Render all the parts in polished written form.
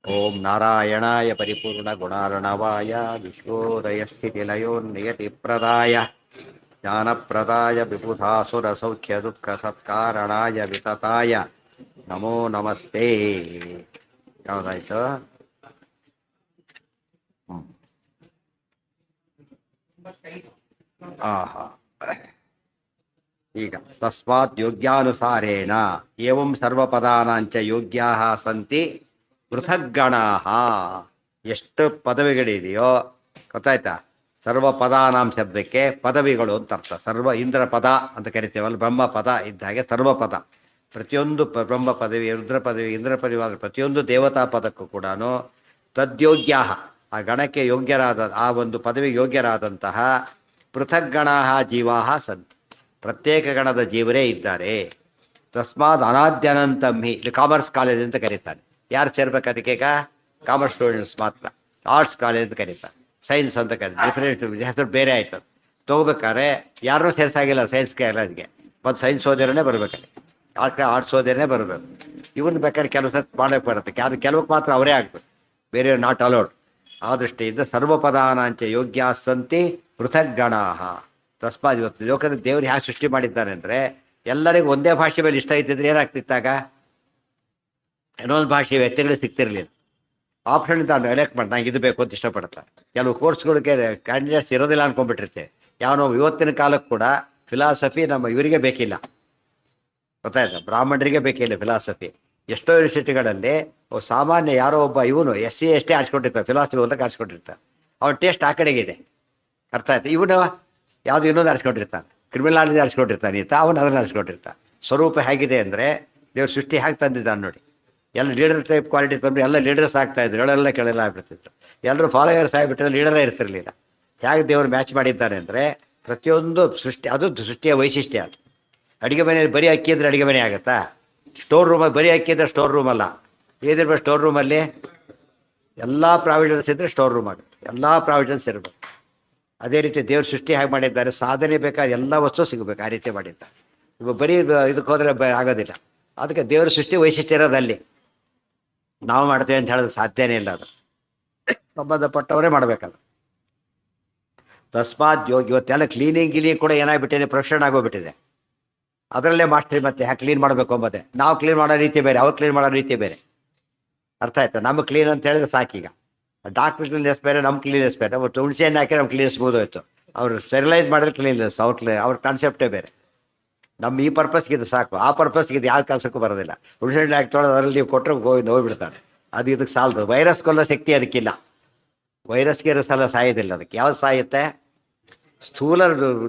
ಓಂ ನಾರಾಯಣಾಯ ಪರಿಪೂರ್ಣ ಗುಣಾರ್ಣವಾಯ ವಿಶ್ವೋದಯಸ್ಥಿತಿಲಯೋ ನಿಯತಿಪ್ರದಾಯ ಜ್ಞಾನಪ್ರದಾಯ ವಿಬುಧಾಸುರ ಸೌಖ್ಯ ದುಃಖ ಸತ್ಕಾರಣಾಯ ವಿತತಾಯ ನಮೋ ನಮಸ್ತೆ. ಯಾವುದಾಯ್ತು? ಆಹಾ, ಈಗ ತಸ್ಮಾತ್ ಯೋಗ್ಯಾನುಸಾರೇಣ ಏವಂ ಸರ್ವಪದಾನಾಂಚ ಯೋಗ್ಯಾಃ ಸಂತಿ ಪೃಥಗ್ಗಣಾಃ. ಎಷ್ಟು ಪದವಿಗಳಿದೆಯೋ ಗೊತ್ತಾಯ್ತಾ? ಸರ್ವ ಪದಾನಾಂ ಶಬ್ದಕ್ಕೆ ಪದವಿಗಳು ಅಂತ ಅರ್ಥ. ಸರ್ವ ಇಂದ್ರ ಪದ ಅಂತ ಕರಿತೇವಲ್ಲ, ಬ್ರಹ್ಮ ಪದ ಇದ್ದ ಹಾಗೆ ಸರ್ವ ಪದ. ಪ್ರತಿಯೊಂದು ಬ್ರಹ್ಮ ಪದವಿ, ರುದ್ರ ಪದವಿ, ಇಂದ್ರ ಪದವಿ, ಪ್ರತಿಯೊಂದು ದೇವತಾ ಪದಕ್ಕೂ ಕೂಡ ತದ್ಯೋಗ್ಯ, ಆ ಗಣಕ್ಕೆ ಯೋಗ್ಯರಾದ, ಆ ಒಂದು ಪದವಿಗೆ ಯೋಗ್ಯರಾದಂತಹ ಪೃಥಗ್ಗಣಾಃ ಜೀವಾಃ ಸಂತಿ, ಪ್ರತ್ಯೇಕ ಗಣದ ಜೀವರೇ ಇದ್ದಾರೆ. ತಸ್ಮಾತ್ ಅನಾದ್ಯನಂತಂ ಹಿ. ಇಲ್ಲಿ ಕಾಮರ್ಸ್ ಕಾಲೇಜ್ ಅಂತ ಕರೀತಾನೆ. ಯಾರು ಸೇರ್ಬೇಕು ಅದಕ್ಕೆ? ಈಗ ಕಾಮರ್ಸ್ ಸ್ಟೂಡೆಂಟ್ಸ್ ಮಾತ್ರ. ಆರ್ಟ್ಸ್ ಕಾಲೇಜ್ ಅಂತ ಕರೀತಾರೆ, ಸೈನ್ಸ್ ಅಂತ ಕರೀತಾರೆ. ಡಿಫ್ರೆಂಟ್ ಹೆಸರು ಬೇರೆ ಆಯ್ತು. ತೊಗೋಬೇಕಾದ್ರೆ ಯಾರೂ ಸೇರ್ಸಾಗಿಲ್ಲ ಸೈನ್ಸ್ ಕಾಲೇಜ್ಗೆ. ಮತ್ತು ಸೈನ್ಸ್ ಓದಿರೋನೇ ಬರಬೇಕಲ್ಲಿ, ಆರ್ಟ್ಸ್ ಓದಿರೋನೇ ಬರಬೇಕು. ಇವನು ಬೇಕಾದ್ರೆ ಕೆಲವು ಸತ್ ಮಾಡೋಕ್ಕೆ ಬರುತ್ತೆ, ಕೆಲವಕ್ಕೆ ಮಾತ್ರ ಅವರೇ ಆಗಬೇಕು, ಬೇರೆ ನಾಟ್ ಅಲೌಡ್. ಆ ದೃಷ್ಟಿಯಿಂದ ಸರ್ವಪದಾನಾಂಚ ಯೋಗ್ಯ ಸಂತಿ ಪೃಥಗ್ಗಣಾಃ. ತಸ್ಮಾತ್ ಇವತ್ತು ಲೋಕದಲ್ಲಿ ದೇವರು ಹ್ಯಾಕೆ ಸೃಷ್ಟಿ ಮಾಡಿದ್ದಾನೆ ಅಂದರೆ, ಎಲ್ಲರಿಗೂ ಒಂದೇ ಭಾಷೆ ಮೇಲೆ ಇಷ್ಟ ಇದ್ದಿದ್ರೆ ಏನಾಗ್ತಿತ್ತಾಗ? ಇನ್ನೊಂದು ಭಾಷೆ ವ್ಯಕ್ತಿಗಳು ಸಿಗ್ತಿರ್ಲಿಲ್ಲ. ಆಪ್ಷನ್ ತಾನು ಎಲೆಕ್ಟ್ ಮಾಡಿ ನಂಗೆ ಇದು ಬೇಕು ಅಂತ ಇಷ್ಟಪಡ್ತಾರೆ. ಕೆಲವು ಕೋರ್ಸ್ಗಳಿಗೆ ಕ್ಯಾಂಡಿಡೇಟ್ಸ್ ಇರೋದಿಲ್ಲ ಅನ್ಕೊಂಡ್ಬಿಟ್ಟಿರ್ತೆ. ಯಾವನೋ ಇವತ್ತಿನ ಕಾಲಕ್ಕೆ ಕೂಡ ಫಿಲಾಸಫಿ ನಮ್ಮ ಇವರಿಗೆ ಬೇಕಿಲ್ಲ, ಗೊತ್ತಾಯ್ತಾ? ಬ್ರಾಹ್ಮಣರಿಗೆ ಬೇಕಿಲ್ಲ ಫಿಲಾಸಫಿ. ಎಷ್ಟೋ ಯೂನಿವರ್ಸಿಟಿಗಳಲ್ಲಿ ಸಾಮಾನ್ಯ ಯಾರೋ ಒಬ್ಬ ಇವನು SC ST ಆರಿಸ್ಕೊಂಡಿರ್ತಾರೆ, ಫಿಲಾಸಫಿ ಓದಕ್ಕೆ ಆರಿಸ್ಕೊಂಡಿರ್ತಾರೆ. ಅವನ ಟೇಸ್ಟ್ ಆ ಕಡೆಗಿದೆ, ಅರ್ಥ ಆಯ್ತು? ಇವನು ಯಾವುದು ಇನ್ನೊಂದು ಆರಿಸ್ಕೊಂಡಿರ್ತಾನೆ, ಕ್ರಿಮಿನಾಲಜಿ ಆರಿಸ್ಕೊಂಡಿರ್ತಾನೆ ಈತ, ಅವನು ಅದನ್ನು ಆರಿಸ್ಕೊಂಡಿರ್ತಾನೆ. ಸ್ವರೂಪ ಹೇಗಿದೆ ಅಂದರೆ, ದೇವ್ರ ಸೃಷ್ಟಿ ಹೇಗೆ ತಂದಿದ್ದಾನೆ ನೋಡಿ. ಎಲ್ಲ ಲೀಡರ್ ಟೈಪ್ ಕ್ವಾಲಿಟಿ ತಂದರೆ ಎಲ್ಲ ಲೀಡರ್ಸ್ ಆಗ್ತಾಯಿದ್ರು, ಎಳೆಲ್ಲ ಕೆಳೆಲ್ಲ ಆಗ್ಬಿಡ್ತಿದ್ರು. ಎಲ್ಲರೂ ಫಾಲೋವರ್ಸ್ ಆಗಿಬಿಟ್ಟಿದ್ರೆ ಲೀಡರೇ ಇರ್ತಿರ್ಲಿಲ್ಲ. ಹೇಗೆ ದೇವರು ಮ್ಯಾಚ್ ಮಾಡಿದ್ದಾನೆ ಅಂದರೆ, ಪ್ರತಿಯೊಂದು ಸೃಷ್ಟಿ, ಅದು ಸೃಷ್ಟಿಯ ವೈಶಿಷ್ಟ್ಯ. ಅದು ಅಡುಗೆ ಮನೆಯಲ್ಲಿ ಬರೀ ಅಕ್ಕಿ ಇದ್ರೆ ಅಡುಗೆ ಮನೆ ಆಗುತ್ತಾ? ಸ್ಟೋರ್ ರೂಮಲ್ಲಿ ಬರೀ ಅಕ್ಕಿ ಇದ್ರೆ ಸ್ಟೋರ್ ರೂಮ್ ಅಲ್ಲ. ಏನಿರ್ಬೇಕು ಸ್ಟೋರ್ ರೂಮಲ್ಲಿ? ಎಲ್ಲ ಪ್ರಾವಿಷನ್ಸ್ ಇದ್ದರೆ ಸ್ಟೋರ್ ರೂಮ್ ಆಗುತ್ತೆ, ಎಲ್ಲ ಪ್ರಾವಿಷನ್ಸ್ ಇರಬೇಕು. ಅದೇ ರೀತಿ ದೇವ್ರ ಸೃಷ್ಟಿ ಹೇಗೆ ಮಾಡಿದ್ದಾರೆ, ಸಾಧನೆ ಬೇಕಾದ ಎಲ್ಲ ವಸ್ತು ಸಿಗಬೇಕು, ಆ ರೀತಿ ಮಾಡಿದ್ದಾರೆ. ಇವಾಗ ಬರೀ ಇದಕ್ಕೆ ಹೋದರೆ ಆಗೋದಿಲ್ಲ. ಅದಕ್ಕೆ ದೇವ್ರ ಸೃಷ್ಟಿ ವೈಶಿಷ್ಟ್ಯ ಇರೋದು ಅಲ್ಲಿ. ನಾವು ಮಾಡ್ತೇವೆ ಅಂತ ಹೇಳೋದು ಸಾಧ್ಯನೇ ಇಲ್ಲ. ಅದು ಸಂಬಂಧಪಟ್ಟವರೇ ಮಾಡಬೇಕಲ್ಲ. ತಸ್ಮಾತ್ ಯೋಗಿ. ಇವತ್ತೆಲ್ಲ ಕ್ಲೀನಿಂಗ್ ಕೂಡ ಏನಾಗ್ಬಿಟ್ಟಿದೆ, ಪ್ರೊಫೆಷನ್ ಆಗೋಗ್ಬಿಟ್ಟಿದೆ. ಅದರಲ್ಲೇ ಮಾಸ್ಟ್ರಿ. ಮತ್ತೆ ಹ್ಯಾಕೆ ಕ್ಲೀನ್ ಮಾಡಬೇಕು ಅಂಬತ್ತೆ. ನಾವು ಕ್ಲೀನ್ ಮಾಡೋ ರೀತಿ ಬೇರೆ, ಅವ್ರು ಕ್ಲೀನ್ ಮಾಡೋ ರೀತಿ ಬೇರೆ, ಅರ್ಥ ಆಯ್ತಾ? ನಮಗೆ ಕ್ಲೀನ್ ಅಂತ ಹೇಳಿದ್ರೆ ಸಾಕೀಗ. ಡಾಕ್ಟ್ರ್ ಕ್ಲೀನೆಸ್ ಬೇರೆ, ನಮ್ಮ ಕ್ಲೀನೆಸ್ ಬೇರೆ. ಅವ್ರು ತುಳಸಿ ಹಣ್ಣು ಹಾಕಿ ನಮ್ಮ ಕ್ಲೀನೆಸ್ ಮುಗಿದೋಯ್ತು. ಅವರು ಸ್ಟೆರಿಲೈಸ್ ಮಾಡಿದ್ರೆ ಕ್ಲೀನ್ನೆಸ್, ಅವ್ರ ಕಾನ್ಸೆಪ್ಟೇ ಬೇರೆ. ನಮ್ಮ ಈ ಪರ್ಪಸ್ಗೆ ಇದು ಸಾಕು, ಆ ಪರ್ಪಸ್ಗೆ ಇದು ಯಾವ ಕೆಲಸಕ್ಕೂ ಬರೋದಿಲ್ಲ. ಹುಣಸೆ ಹಣ್ಣು ಹಾಕಿ ತೊಳೆದು ಅದರಲ್ಲಿ ನೀವು ಕೊಟ್ಟರೆ ಹೋಗ್ಬಿಡ್ತಾರೆ. ಅದು ಇದಕ್ಕೆ ಸಾಲದು. ವೈರಸ್ ಕೊಲ್ಲೋ ಶಕ್ತಿ ಅದಕ್ಕಿಲ್ಲ. ವೈರಸ್ಗೆ ಇರೋ ಸಲ ಸಾಯೋದಿಲ್ಲ. ಅದಕ್ಕೆ ಯಾವ್ದು ಸಾಯುತ್ತೆ? ಸ್ಥೂಲ